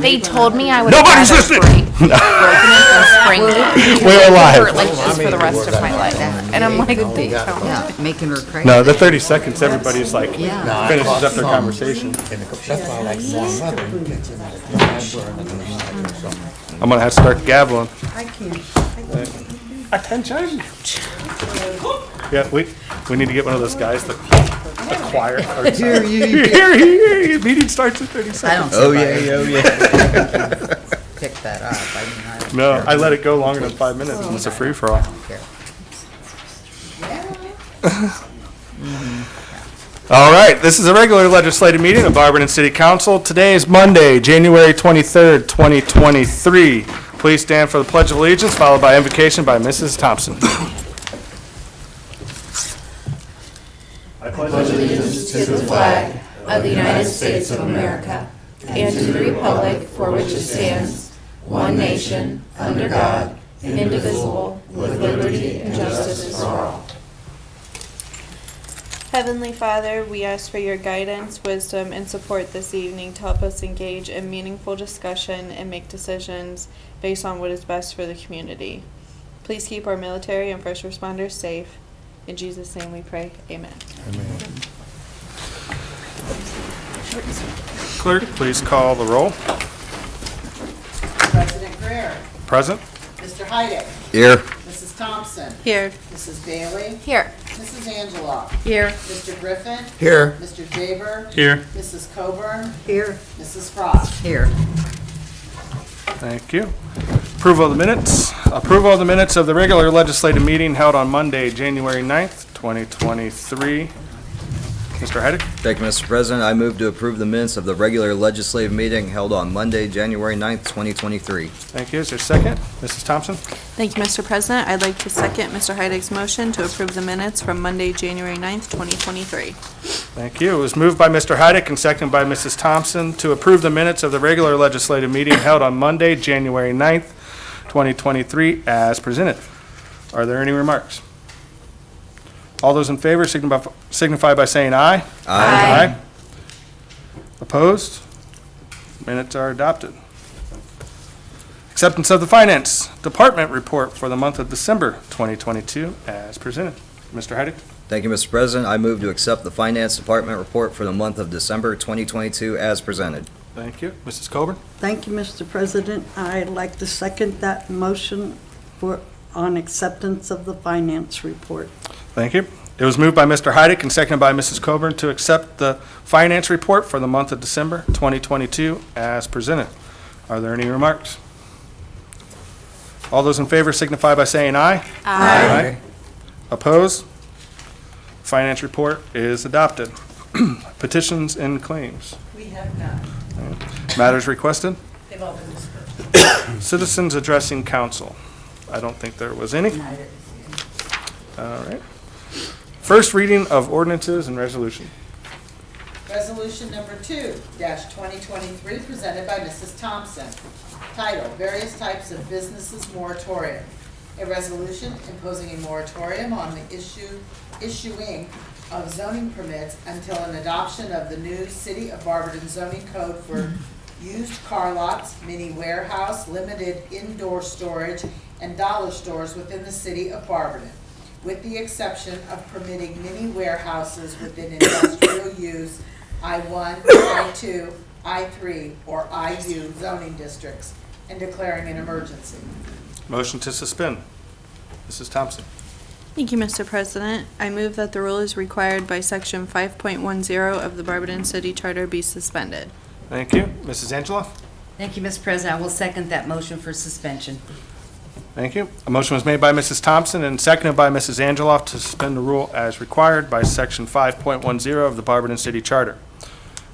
They told me I would. Nobody's listening. Broken it and sprained it. We're alive. For, like just for the rest of my life. And I'm like, they tell me. Yeah, making her crazy. No, the 30 seconds, everybody's like, Yeah. finishes up their conversation. That's why I like warm weather. I'm gonna have to start gabbling. I can't. Attention. Yeah, we need to get one of those guys, the choir. Hear ye. Meeting starts in 30 seconds. I don't Pick that up. No, I let it go longer than 5 minutes, and it's a free-for-all. All right, this is a regular legislative meeting of Barberton City Council. Today is Monday, January 23rd, 2023. Please stand for the Pledge of Allegiance, followed by invocation by Mrs. Thompson. I pledge allegiance To the flag of the United States of America and to the republic for which it stands, one nation, under God, indivisible, with liberty and justice for all. Heavenly Father, we ask for your guidance, wisdom, and support this evening to help us engage in meaningful discussion and make decisions based on what is best for the community. Please keep our military and first responders safe. In Jesus' name we pray. Amen. Clerk, please call the roll. President Greer, Present? Mr. Heidick, Here. Mrs. Thompson, Here. Mrs. Bailey, Here. Mrs. Angela, Here. Mr. Griffin, Here. Mr. Jaber, Here. Mrs. Coburn, Here. Mrs. Frost. Here. Thank you. Approval of the minutes. Approval of the minutes of the regular legislative meeting held on Monday, January 9th, 2023. Mr. Heidick? Thank you, Mr. President. I move to approve the minutes of the regular legislative meeting held on Monday, January 9th, 2023. Thank you. Is there a second? Mrs. Thompson? Thank you, Mr. President. I'd like to second Mr. Heidick's motion to approve the minutes from Monday, January 9th, 2023. Thank you. It was moved by Mr. Heidick and seconded by Mrs. Thompson to approve the minutes of the regular legislative meeting held on Monday, January 9th, 2023, as presented. Are there any remarks? All those in favor signify by saying aye. Aye. Opposed? Minutes are adopted. Acceptance of the Finance Department report for the month of December 2022 as presented. Mr. Heidick? Thank you, Mr. President. I move to accept the Finance Department report for the month of December 2022 as presented. Thank you. Mrs. Coburn? Thank you, Mr. President. I'd like to second that motion on acceptance of the finance report. Thank you. It was moved by Mr. Heidick and seconded by Mrs. Coburn to accept the finance report for the month of December 2022 as presented. Are there any remarks? All those in favor signify by saying aye. Aye. Opposed? Finance report is adopted. Petitions and claims. We have none. Matters requested. They've all been dispersed. Citizens addressing council. I don't think there was any. All right. First reading of ordinances and resolution. Resolution number 2-2023, presented by Mrs. Thompson. Title, Various Types of Businesses Moratorium. A resolution imposing a moratorium on the issuing of zoning permits until an adoption of the new City of Barberton zoning code for used car lots, mini warehouse, limited indoor storage, and dollar stores within the City of Barberton, with the exception of permitting mini warehouses within industrial use I-1, I-2, I-3, or I-U zoning districts, and declaring an emergency. Motion to suspend. Mrs. Thompson. Thank you, Mr. President. I move that the rule is required by Section 5.10 of the Barberton City Charter be suspended. Thank you. Mrs. Angela? Thank you, Mr. President. I will second that motion for suspension. Thank you. A motion was made by Mrs. Thompson and seconded by Mrs. Angeloff to suspend the rule as required by Section 5.10 of the Barberton City Charter.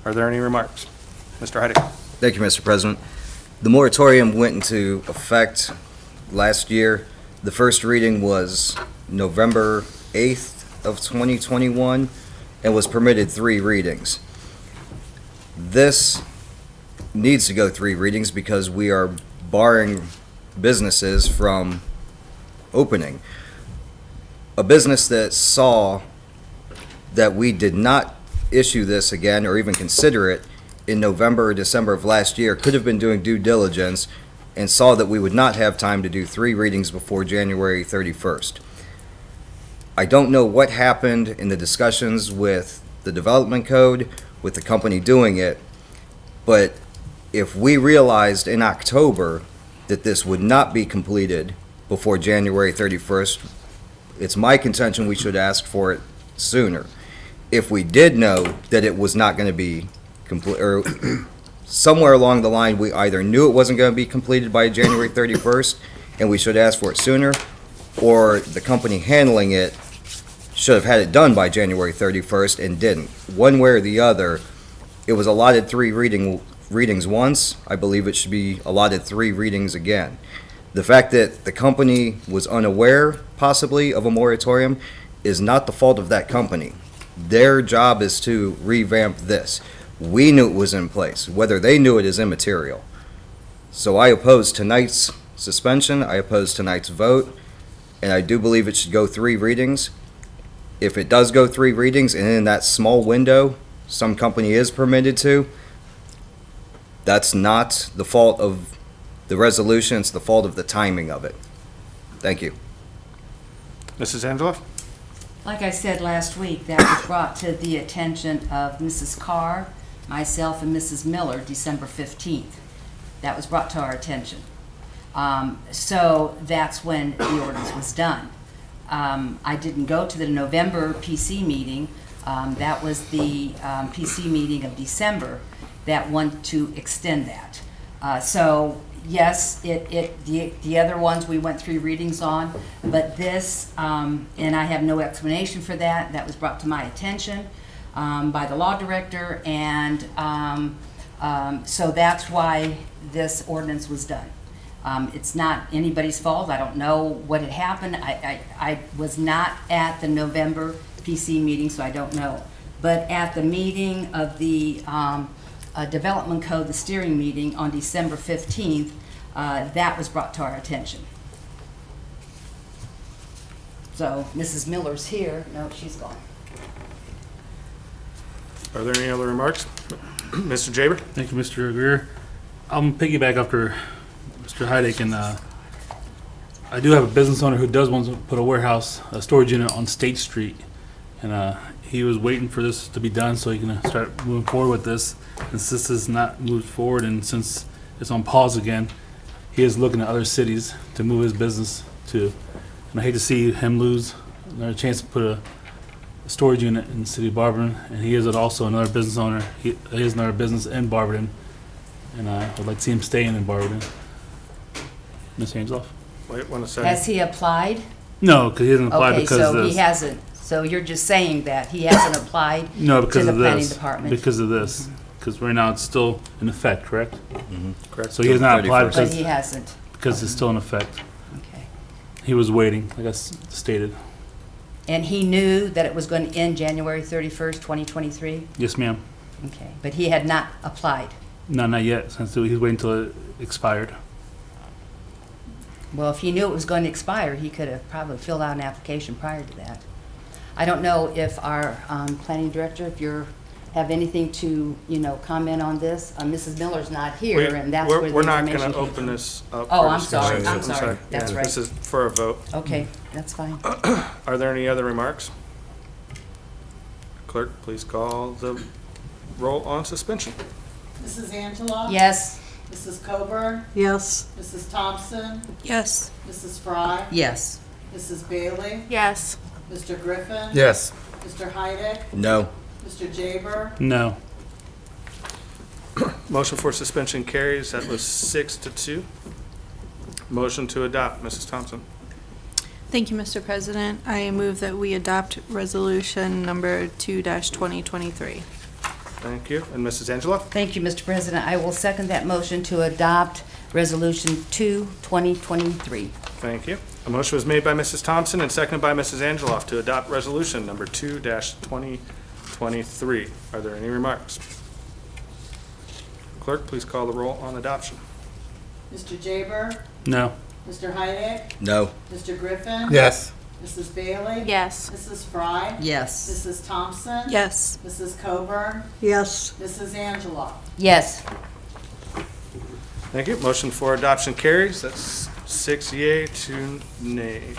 Are there any remarks? Mr. Heidick. Thank you, Mr. President. The moratorium went into effect last year. The first reading was November 8th of 2021 and was permitted 3 readings. This needs to go 3 readings because we are barring businesses from opening. A business that saw that we did not issue this again or even consider it in November or December of last year could have been doing due diligence and saw that we would not have time to do 3 readings before January 31st. I don't know what happened in the discussions with the development code, with the company doing it, but if we realized in October that this would not be completed before January 31st, it's my contention we should ask for it sooner. If we did know that it was not going to be complete, or somewhere along the line, we either knew it wasn't going to be completed by January 31st, and we should ask for it sooner, or the company handling it should have had it done by January 31st and didn't. One way or the other, it was allotted 3 readings once. I believe it should be allotted 3 readings again. The fact that the company was unaware, possibly, of a moratorium is not the fault of that company. Their job is to revamp this. We knew it was in place. Whether they knew it is immaterial. So I oppose tonight's suspension. I oppose tonight's vote. And I do believe it should go 3 readings. If it does go 3 readings, and in that small window, some company is permitted to, that's not the fault of the resolution, it's the fault of the timing of it. Thank you. Mrs. Angela? Like I said last week, that was brought to the attention of Mrs. Carr, myself, and Mrs. Miller, December 15th. That was brought to our attention. So that's when the ordinance was done. I didn't go to the November PC meeting. That was the PC meeting of December that wanted to extend that. So yes, the other ones we went 3 readings on, but this, and I have no explanation for that. That was brought to my attention by the law director, and so that's why this ordinance was done. It's not anybody's fault. I don't know what had happened. I was not at the November PC meeting, so I don't know. But at the meeting of the Development Code, the steering meeting on December 15th, that was brought to our attention. So Mrs. Miller's here. No, she's gone. Are there any other remarks? Mr. Jaber? Thank you, Mr. Greer. I'm piggyback after Mr. Heidick, and I do have a business owner who does want to put a storage unit on State Street, and he was waiting for this to be done so he can start moving forward with this. And since this is not moved forward, and since it's on pause again, he is looking at other cities to move his business to. And I hate to see him lose another chance to put a storage unit in the city of Barberton, and he is also another business owner. He has another business in Barberton, and I would like to see him staying in Barberton. Ms. Angeloff? Wait 1 second. Has he applied? No, because he hasn't applied Okay, because so of this. he hasn't. So you're just saying that he hasn't applied No, to because the of planning this. department? Because of this. Because right now it's still in effect, correct? Correct. So he has not applied But he hasn't. because it's still in effect. Okay. He was waiting, like I stated. And he knew that it was going to end January 31st, 2023? Yes, ma'am. Okay. But he had not applied? No, not yet, since he's waiting until it expired. Well, if he knew it was going to expire, he could have probably filled out an application prior to that. I don't know if our planning director, if you have anything to, comment on this. Mrs. Miller's not here, and that's where the We're not information going to came open from. this up. Oh, for I'm sorry, discussion. I'm sorry. That's Yeah, right. This is for a vote. Okay, that's fine. Are there any other remarks? Clerk, please call the roll on suspension. Mrs. Angela? Yes? Mrs. Coburn? Yes. Mrs. Thompson? Yes. Mrs. Fry? Yes. Mrs. Bailey? Yes. Mr. Griffin? Yes. Mr. Heidick? No. Mr. Jaber? No. Motion for suspension carries. That was 6-2. Motion to adopt, Mrs. Thompson. Thank you, Mr. President. I move that we adopt resolution number 2-2023. Thank you. And Mrs. Angela? Thank you, Mr. President. I will second that motion to adopt Resolution 2, 2023. Thank you. A motion was made by Mrs. Thompson and seconded by Mrs. Angeloff to adopt resolution number 2-2023. Are there any remarks? Clerk, please call the roll on adoption. Mr. Jaber? No. Mr. Heidick? No. Mr. Griffin? Yes. Mrs. Bailey? Yes. Mrs. Fry? Yes. Mrs. Thompson? Yes. Mrs. Coburn? Yes. Mrs. Angela? Yes. Thank you. Motion for adoption carries. That's 6 yea, 2 nay.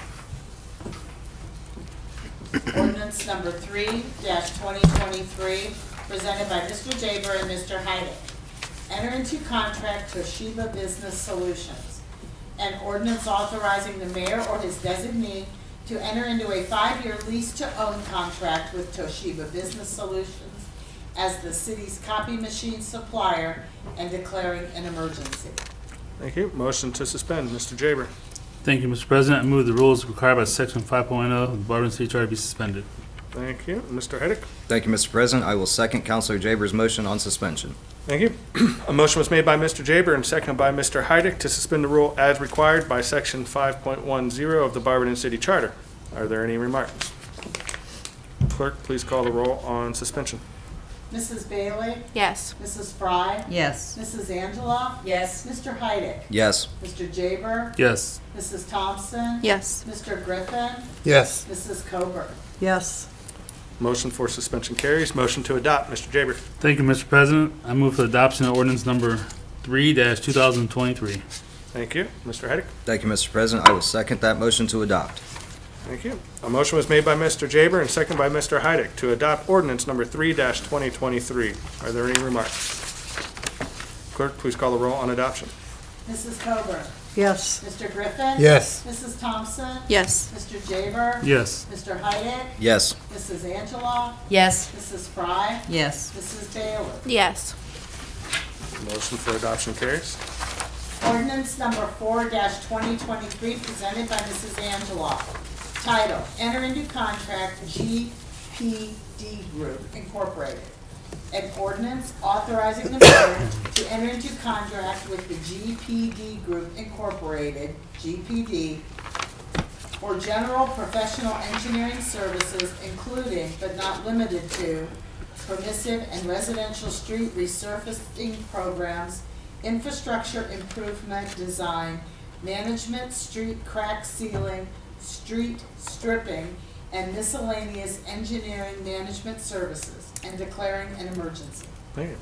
Ordinance number 3-2023, presented by Mr. Jaber and Mr. Heidick. Enter into contract Toshiba Business Solutions. An ordinance authorizing the mayor or his designee to enter into a 5-year lease-to-own contract with Toshiba Business Solutions as the city's copy machine supplier and declaring an emergency. Thank you. Motion to suspend, Mr. Jaber. Thank you, Mr. President. I move the rules required by Section 5.0 of the Barberton City Charter be suspended. Thank you. Mr. Heidick. Thank you, Mr. President. I will second Counselor Jaber's motion on suspension. Thank you. A motion was made by Mr. Jaber and seconded by Mr. Heidick to suspend the rule as required by Section 5.10 of the Barberton City Charter. Are there any remarks? Clerk, please call the roll on suspension. Mrs. Bailey? Yes. Mrs. Fry? Yes. Mrs. Angela? Yes. Mr. Heidick? Yes. Mr. Jaber? Yes. Mrs. Thompson? Yes. Mr. Griffin? Yes. Mrs. Coburn? Yes. Motion for suspension carries. Motion to adopt, Mr. Jaber. Thank you, Mr. President. I move for the adoption of ordinance number 3-2023. Thank you. Mr. Heidick. Thank you, Mr. President. I will second that motion to adopt. Thank you. A motion was made by Mr. Jaber and seconded by Mr. Heidick to adopt ordinance number 3-2023. Are there any remarks? Clerk, please call the roll on adoption. Mrs. Coburn? Yes. Mr. Griffin? Yes. Mrs. Thompson? Yes. Mr. Jaber? Yes. Mr. Heidick? Yes. Mrs. Angela? Yes. Mrs. Fry? Yes. Mrs. Bailey? Yes. Motion for adoption carries. Ordinance number 4-2023, presented by Mrs. Angela. Title, enter into contract GPD Group Incorporated. An ordinance authorizing the mayor to enter into contract with the GPD Group Incorporated, GPD, for general professional engineering services, including but not limited to permissive and residential street resurfacing programs, infrastructure improvement design, management, street crack sealing, street stripping, and miscellaneous engineering management services, and declaring an emergency. Thank you.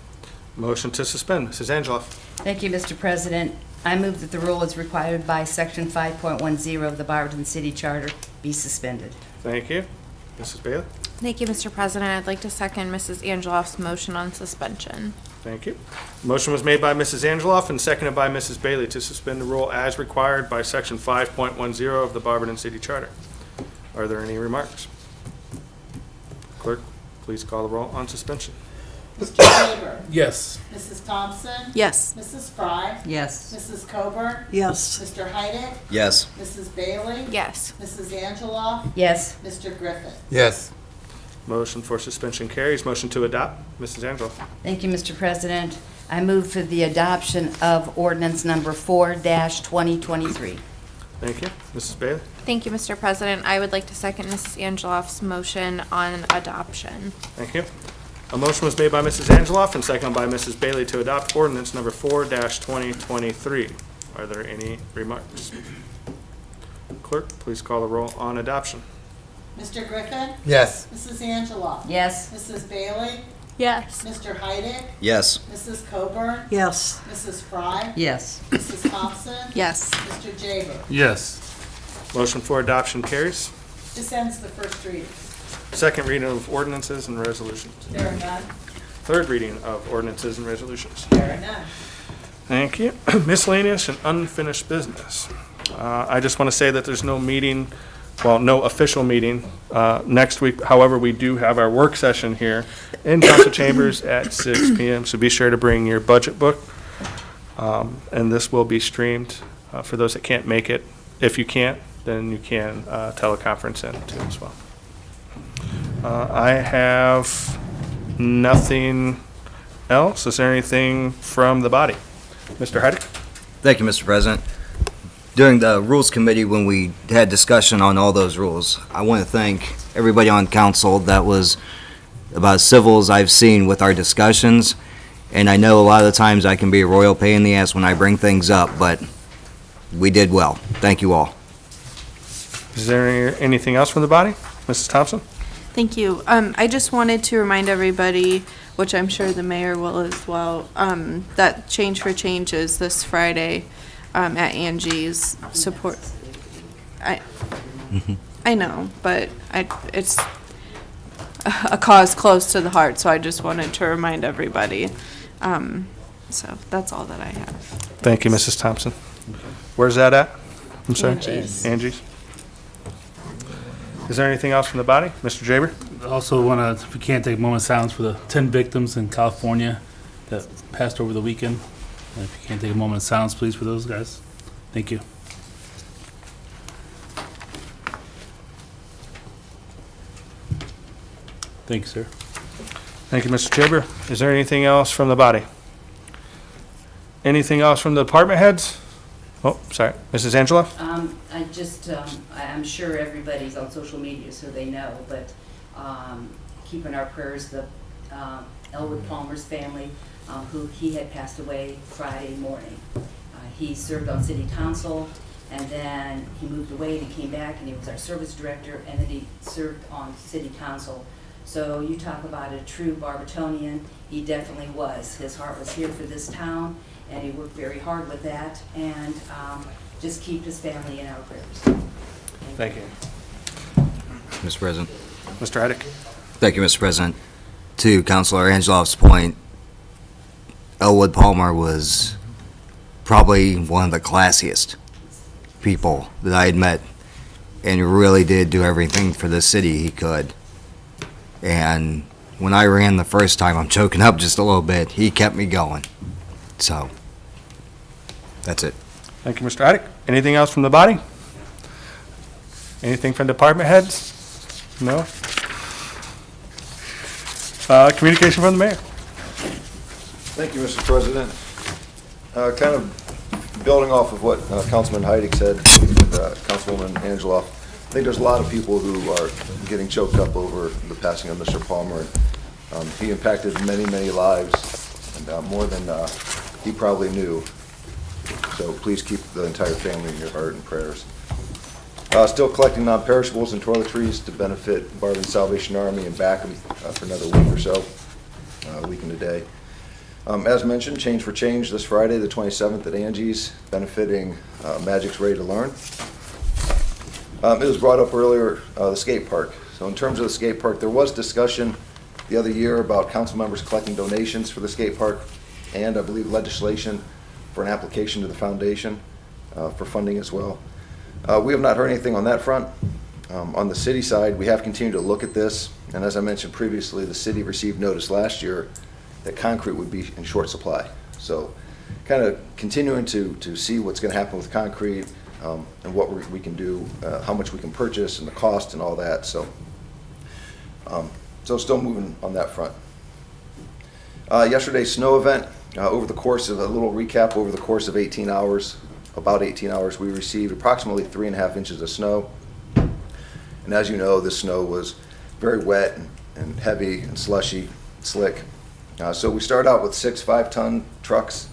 Motion to suspend, Mrs. Angela. Thank you, Mr. President. I move that the rule as required by Section 5.10 of the Barberton City Charter be suspended. Thank you. Mrs. Bailey. Thank you, Mr. President. I'd like to second Mrs. Angeloff's motion on suspension. Thank you. Motion was made by Mrs. Angeloff and seconded by Mrs. Bailey to suspend the rule as required by Section 5.10 of the Barberton City Charter. Are there any remarks? Clerk, please call the roll on suspension. Mr. Jaber? Yes. Mrs. Thompson? Yes. Mrs. Fry? Yes. Mrs. Coburn? Yes. Mr. Heidick? Yes. Mrs. Bailey? Yes. Mrs. Angela? Yes. Mr. Griffin? Yes. Motion for suspension carries. Motion to adopt, Mrs. Angela. Thank you, Mr. President. I move for the adoption of ordinance number 4-2023. Thank you. Mrs. Bailey. Thank you, Mr. President. I would like to second Mrs. Angeloff's motion on adoption. Thank you. A motion was made by Mrs. Angeloff and seconded by Mrs. Bailey to adopt ordinance number 4-2023. Are there any remarks? Clerk, please call the roll on adoption. Mr. Griffin? Yes. Mrs. Angela? Yes. Mrs. Bailey? Yes. Mr. Heidick? Yes. Mrs. Coburn? Yes. Mrs. Fry? Yes. Mrs. Thompson? Yes. Mr. Jaber? Yes. Motion for adoption carries. This ends the first reading. Second reading of ordinances and resolutions. There are none. Third reading of ordinances and resolutions. There are none. Thank you. Miscellaneous and unfinished business. I just want to say that there's no meeting, well, no official meeting next week. However, we do have our work session here in council chambers at 6 p.m. So be sure to bring your budget book. And this will be streamed for those that can't make it. If you can't, then you can teleconference in too as well. I have nothing else. Is there anything from the body? Mr. Heidick? Thank you, Mr. President. During the Rules Committee, when we had discussion on all those rules, I want to thank everybody on council. That was about as civil as I've seen with our discussions. And I know a lot of the times I can be a royal pain in the ass when I bring things up, but we did well. Thank you all. Is there anything else from the body? Mrs. Thompson? Thank you. I just wanted to remind everybody, which I'm sure the mayor will as well, that Change for Change is this Friday at Angie's support. I know, but it's a cause close to the heart, so I just wanted to remind everybody. So that's all that I have. Thank you, Mrs. Thompson. Where's that at? I'm sorry? Angie's. Angie's. Is there anything else from the body? Mr. Jaber? Also want to, if we can't, take a moment of silence for the 10 victims in California that passed over the weekend. And if you can't take a moment of silence, please, for those guys. Thank you. Thank you, sir. Thank you, Mr. Jaber. Is there anything else from the body? Anything else from the department heads? Oh, sorry. Mrs. Angela? I just, I'm sure everybody's on social media, so they know, but keep in our prayers the Elwood Palmer's family, who he had passed away Friday morning. He served on city council, and then he moved away and he came back, and he was our service director, and then he served on city council. So you talk about a true Barbertonian, he definitely was. His heart was here for this town, and he worked very hard with that, and just keep his family in our prayers. Thank you. Mr. President. Mr. Heidick? Thank you, Mr. President. To Councilor Angeloff's point, Elwood Palmer was probably one of the classiest people that I had met, and really did do everything for the city he could. And when I ran the first time, I'm choking up just a little bit. He kept me going. So, that's it. Thank you, Mr. Heidick. Anything else from the body? Anything from department heads? No? Communication from the mayor. Thank you, Mr. President. Kind of building off of what Councilman Heidick said, Councilwoman Angeloff, I think there's a lot of people who are getting choked up over the passing of Mr. Palmer. He impacted many, many lives, and more than he probably knew. So please keep the entire family in your heart and prayers. Still collecting non-perishables and toiletries to benefit Barberton Salvation Army and Backham for another week or so, a week and a day. As mentioned, Change for Change this Friday, the 27th at Angie's, benefiting Magic's Ready to Learn. It was brought up earlier, the skate park. So in terms of the skate park, there was discussion the other year about council members collecting donations for the skate park, and I believe legislation for an application to the foundation for funding as well. We have not heard anything on that front. On the city side, we have continued to look at this, and as I mentioned previously, the city received notice last year that concrete would be in short supply. So kind of continuing to see what's going to happen with concrete, and what we can do, how much we can purchase, and the cost and all that. So still moving on that front. Yesterday's snow event, over the course of a little recap, over the course of 18 hours, about 18 hours, we received approximately 3.5 inches of snow. And as you know, this snow was very wet and heavy and slushy, slick. So we started out with 6 5-ton trucks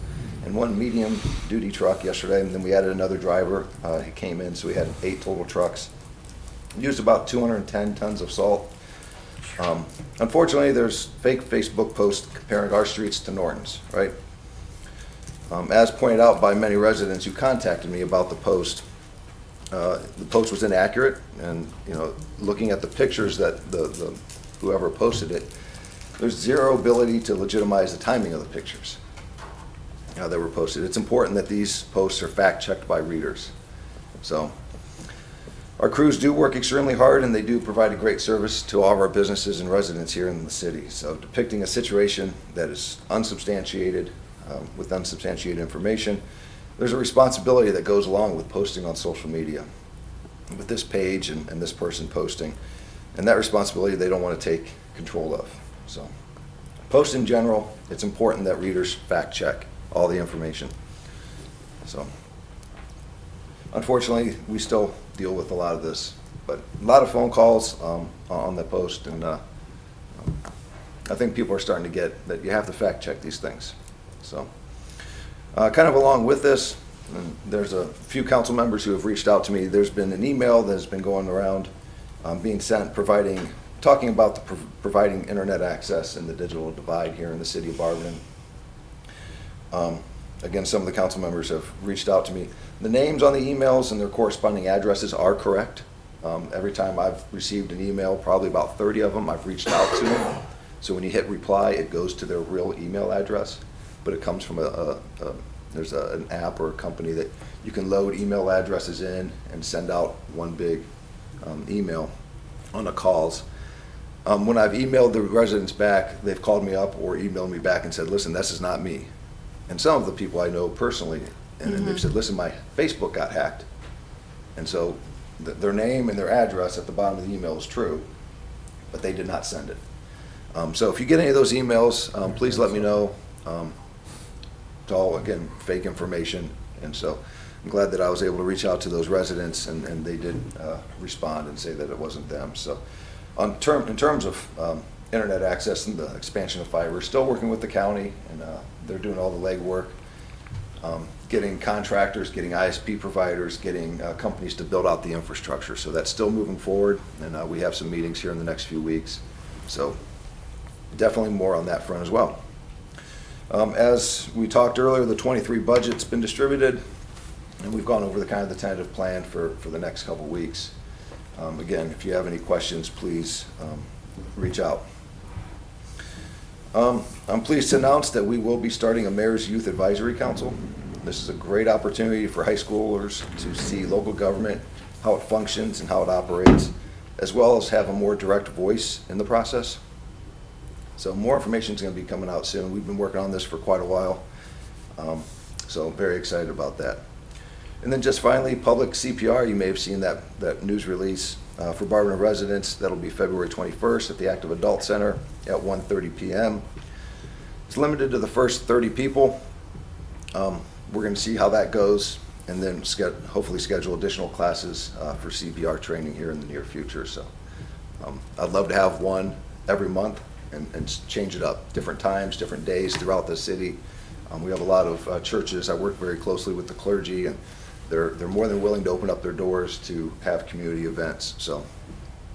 and 1 medium-duty truck yesterday, and then we added another driver. He came in, so we had 8 total trucks. Used about 210 tons of salt. Unfortunately, there's fake Facebook posts comparing our streets to Norton's, right? As pointed out by many residents who contacted me about the post was inaccurate, and looking at the pictures that the whoever posted it, there's zero ability to legitimize the timing of the pictures that were posted. It's important that these posts are fact-checked by readers. So our crews do work extremely hard, and they do provide a great service to all of our businesses and residents here in the city. So depicting a situation that is unsubstantiated, with unsubstantiated information, there's a responsibility that goes along with posting on social media, with this page and this person posting, and that responsibility they don't want to take control of. So post in general, it's important that readers fact check all the information. So unfortunately, we still deal with a lot of this, but a lot of phone calls on the post, and I think people are starting to get that you have to fact check these things. So kind of along with this, And there's a few council members who have reached out to me. There's been an email that has been going around, being sent, talking about providing internet access and the digital divide here in the city of Barberton. Again, some of the council members have reached out to me. The names on the emails and their corresponding addresses are correct. Every time I've received an email, probably about 30 of them, I've reached out to them. So when you hit reply, it goes to their real email address, but it comes from there's an app or a company that you can load email addresses in and send out one big email on the calls. When I've emailed the residents back, they've called me up or emailed me back and said, listen, this is not me. And some of the people I know personally, and they've said, listen, my Facebook got hacked. And so their name and their address at the bottom of the email is true, but they did not send it. So if you get any of those emails, please let me know. It's all, again, fake information. And so I'm glad that I was able to reach out to those residents, and they did respond and say that it wasn't them. So in terms of internet access and the expansion of fiber, still working with the county, and they're doing all the legwork, getting contractors, getting ISP providers, getting companies to build out the infrastructure. So that's still moving forward, and we have some meetings here in the next few weeks. So definitely more on that front as well. As we talked earlier, the 23 budget's been distributed, and we've gone over the tentative plan for the next couple weeks. Again, if you have any questions, please reach out. I'm pleased to announce that we will be starting a Mayor's Youth Advisory Council. This is a great opportunity for high schoolers to see local government, how it functions and how it operates, as well as have a more direct voice in the process. So more information is going to be coming out soon. We've been working on this for quite a while, so I'm very excited about that. And then just finally, public CPR. You may have seen that news release for Barberton residents. That'll be February 21st at the Active Adult Center at 1:30 p.m. It's limited to the first 30 people. We're going to see how that goes, and then hopefully schedule additional classes for CPR training here in the near future. So I'd love to have one every month and change it up, different times, different days throughout the city. We have a lot of churches. I work very closely with the clergy, and they're more than willing to open up their doors to have community events. So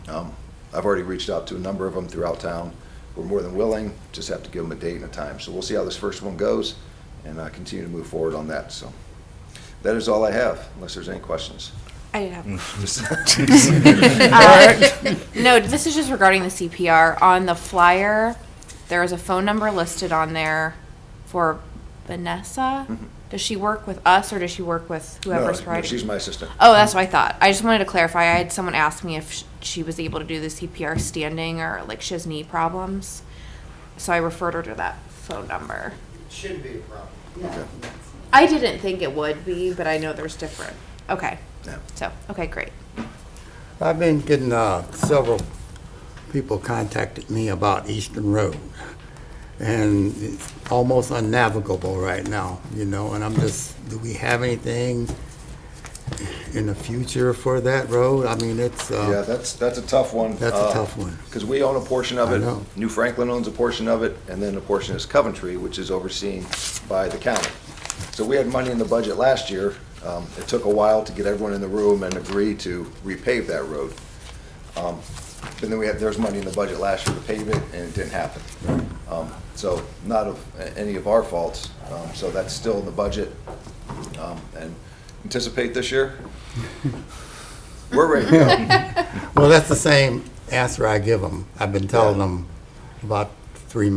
I've already reached out to a number of them throughout town. We're more than willing, just have to give them a date and a time. So we'll see how this first one goes, and continue to move forward on that. So that is all I have, unless there's any questions. I did have. No, this is just regarding the CPR. On the flyer, there is a phone number listed on there for Vanessa. Mm-hmm. Does she work with us, or does she work with whoever's No, providing? she's my assistant. Oh, that's what I thought. I just wanted to clarify. I had someone ask me if she was able to do the CPR standing, or like she has knee problems. So I referred her to that phone number. Shouldn't be a problem. Okay. I didn't think it would be, but I know there's different. Okay. Yeah. So, okay, great. I've been getting several people contacted me about Eastern Road, and it's almost unnavigable right now, and I'm just, do we have anything in the future for that road? I mean, it's... Yeah, that's a tough one. That's a tough one. Because we own a portion of I it. know. New Franklin owns a portion of it, and then a portion is Coventry, which is overseen by the county. So we had money in the budget last year. It took a while to get everyone in the room and agree to repave that road. And then there's money in the budget last year to pave it, and it didn't happen. So not of any of our faults. So that's still in the budget. And anticipate this year, we're ready to go. Well, that's the same answer I give them. I've been telling them about 3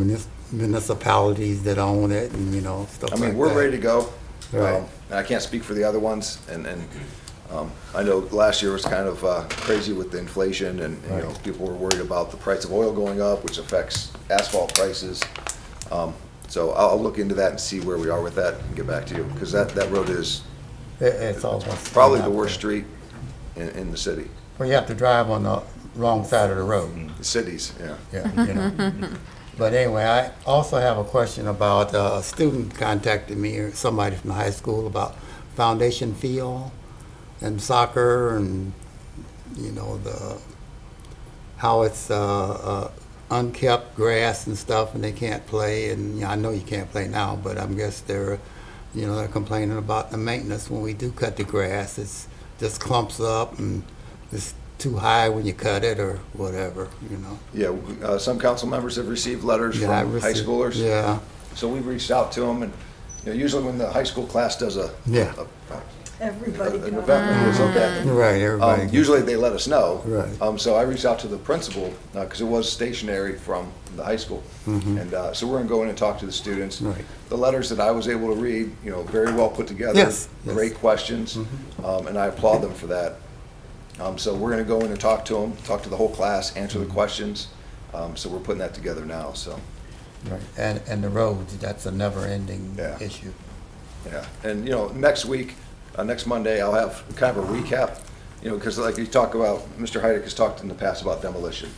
municipalities that own it, and, stuff like that. I mean, we're ready to go. Right. And I can't speak for the other ones, and I know last year was kind of crazy with the inflation, and people were worried about the price of oil going up, which affects asphalt prices. So I'll look into that and see where we are with that and get back to you, because that road is It's almost... probably the worst street in the city. Well, you have to drive on the wrong side of the road. The cities, yeah. Yeah, But anyway, I also have a question about a student contacted me, or somebody from the high school, about foundation field and soccer, and how it's unkept grass and stuff, and they can't play. And I know you can't play now, but I guess they're you know, they're complaining about the maintenance when we do cut the grass. It's just clumps up and it's too high when you cut it or whatever, you know. Yeah, some council members have received letters Yeah, I from high received- schoolers. Yeah. So we've reached out to them, and, you know, usually when the high school class does Yeah. Everybody an got event, it's okay. Right, everybody. Usually they let us know. Right. So I reached out to the principal, because it was stationary from the high school. And so we're gonna go in and talk to the students. Right. The letters that I was able to read, you know, very well put together. Yes, yes. Great questions, and I applaud them for that. So we're gonna go in and talk to them, talk to the whole class, answer the questions. So we're putting that together now, so, Right. And the roads, that's a never-ending Yeah. issue. yeah. And, you know, next week, next Monday, I'll have kind of a recap, you know, because like you talk about, Mr. Heidick has talked in the past about demolition.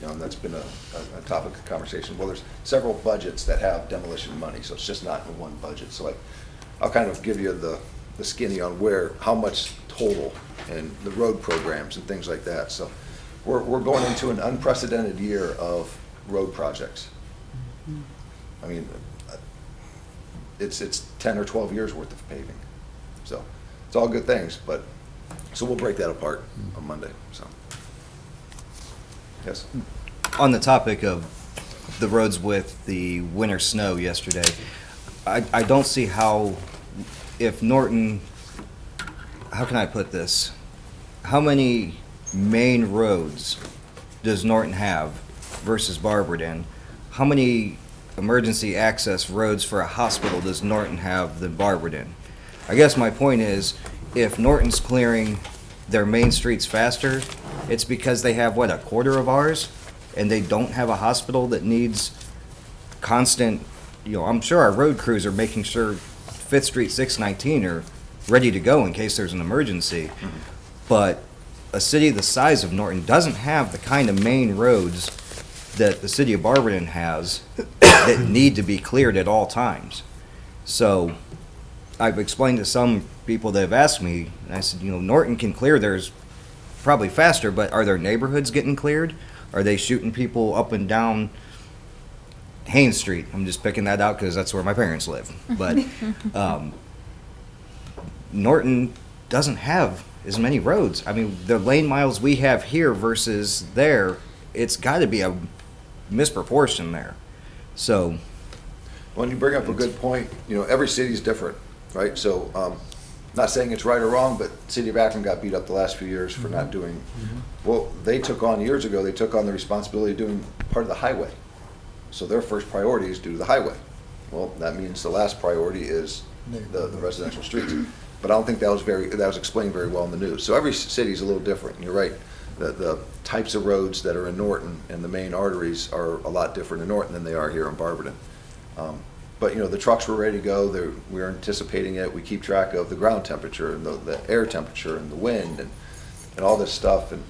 You know, and that's been a topic of conversation. Well, there's several budgets that have demolition money, so it's just not in one budget. So I'll kind of give you the skinny on how much total, and the road programs and things like that. So we're going into an unprecedented year of road projects. I mean, it's 10 or 12 years worth of paving. So it's all good things, so we'll break that apart on Monday, so. Yes? On the topic of the roads with the winter snow yesterday, I don't see how, if Norton, how can I put this? How many main roads does Norton have versus Barberton? How many emergency access roads for a hospital does Norton have than Barberton? I guess my point is, if Norton's clearing their main streets faster, it's because they have, what, a quarter of ours? And they don't have a hospital that needs constant, you know, I'm sure our road crews are making sure 5th Street, 619 are ready to go in case there's an emergency. But a city the size of Norton doesn't have the kind of main roads that the city of Barberton has that need to be cleared at all times. So I've explained to some people that have asked me, and I said, you know, Norton can clear theirs probably faster, but are their neighborhoods getting cleared? Are they shooting people up and down Haynes Street? I'm just picking that out because that's where my parents live. But Norton doesn't have as many roads. I mean, the lane miles we have here versus there, it's got to be a misproportion there. So, When you bring up a good point, you know, every city's different, right? So, not saying it's right or wrong, but City of Akron got beat up the last few years for not doing, well, they took on, years ago, they took on the responsibility of doing part of the highway. So their first priority is do the highway. Well, that means the last priority is the residential streets. But I don't think that was explained very well in the news. So every city's a little different, and you're right. The types of roads that are in Norton and the main arteries are a lot different in Norton than they are here in Barberton. But, you know, the trucks were ready to go. We're anticipating it. We keep track of the ground temperature and the air temperature and the wind and all this stuff. And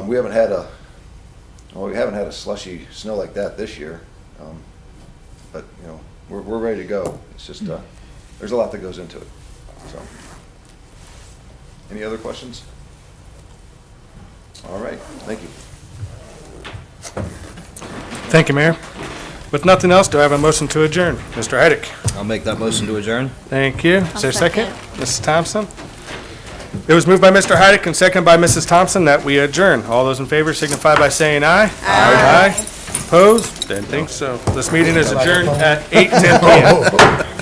we haven't had a slushy snow like that this year. But, you know, we're ready to go. It's just, there's a lot that goes into it. So, any other questions? All right, thank you. Thank you, Mayor. With nothing else, do I have a motion to adjourn? Mr. Heidick? I'll make that motion to adjourn. Thank you. Is there a second? Mrs. Thompson? It was moved by Mr. Heidick and seconded by Mrs. Thompson that we adjourn. All those in favor signify by saying aye. Aye. Opposed? Didn't think so. This meeting is adjourned at 8:10 PM.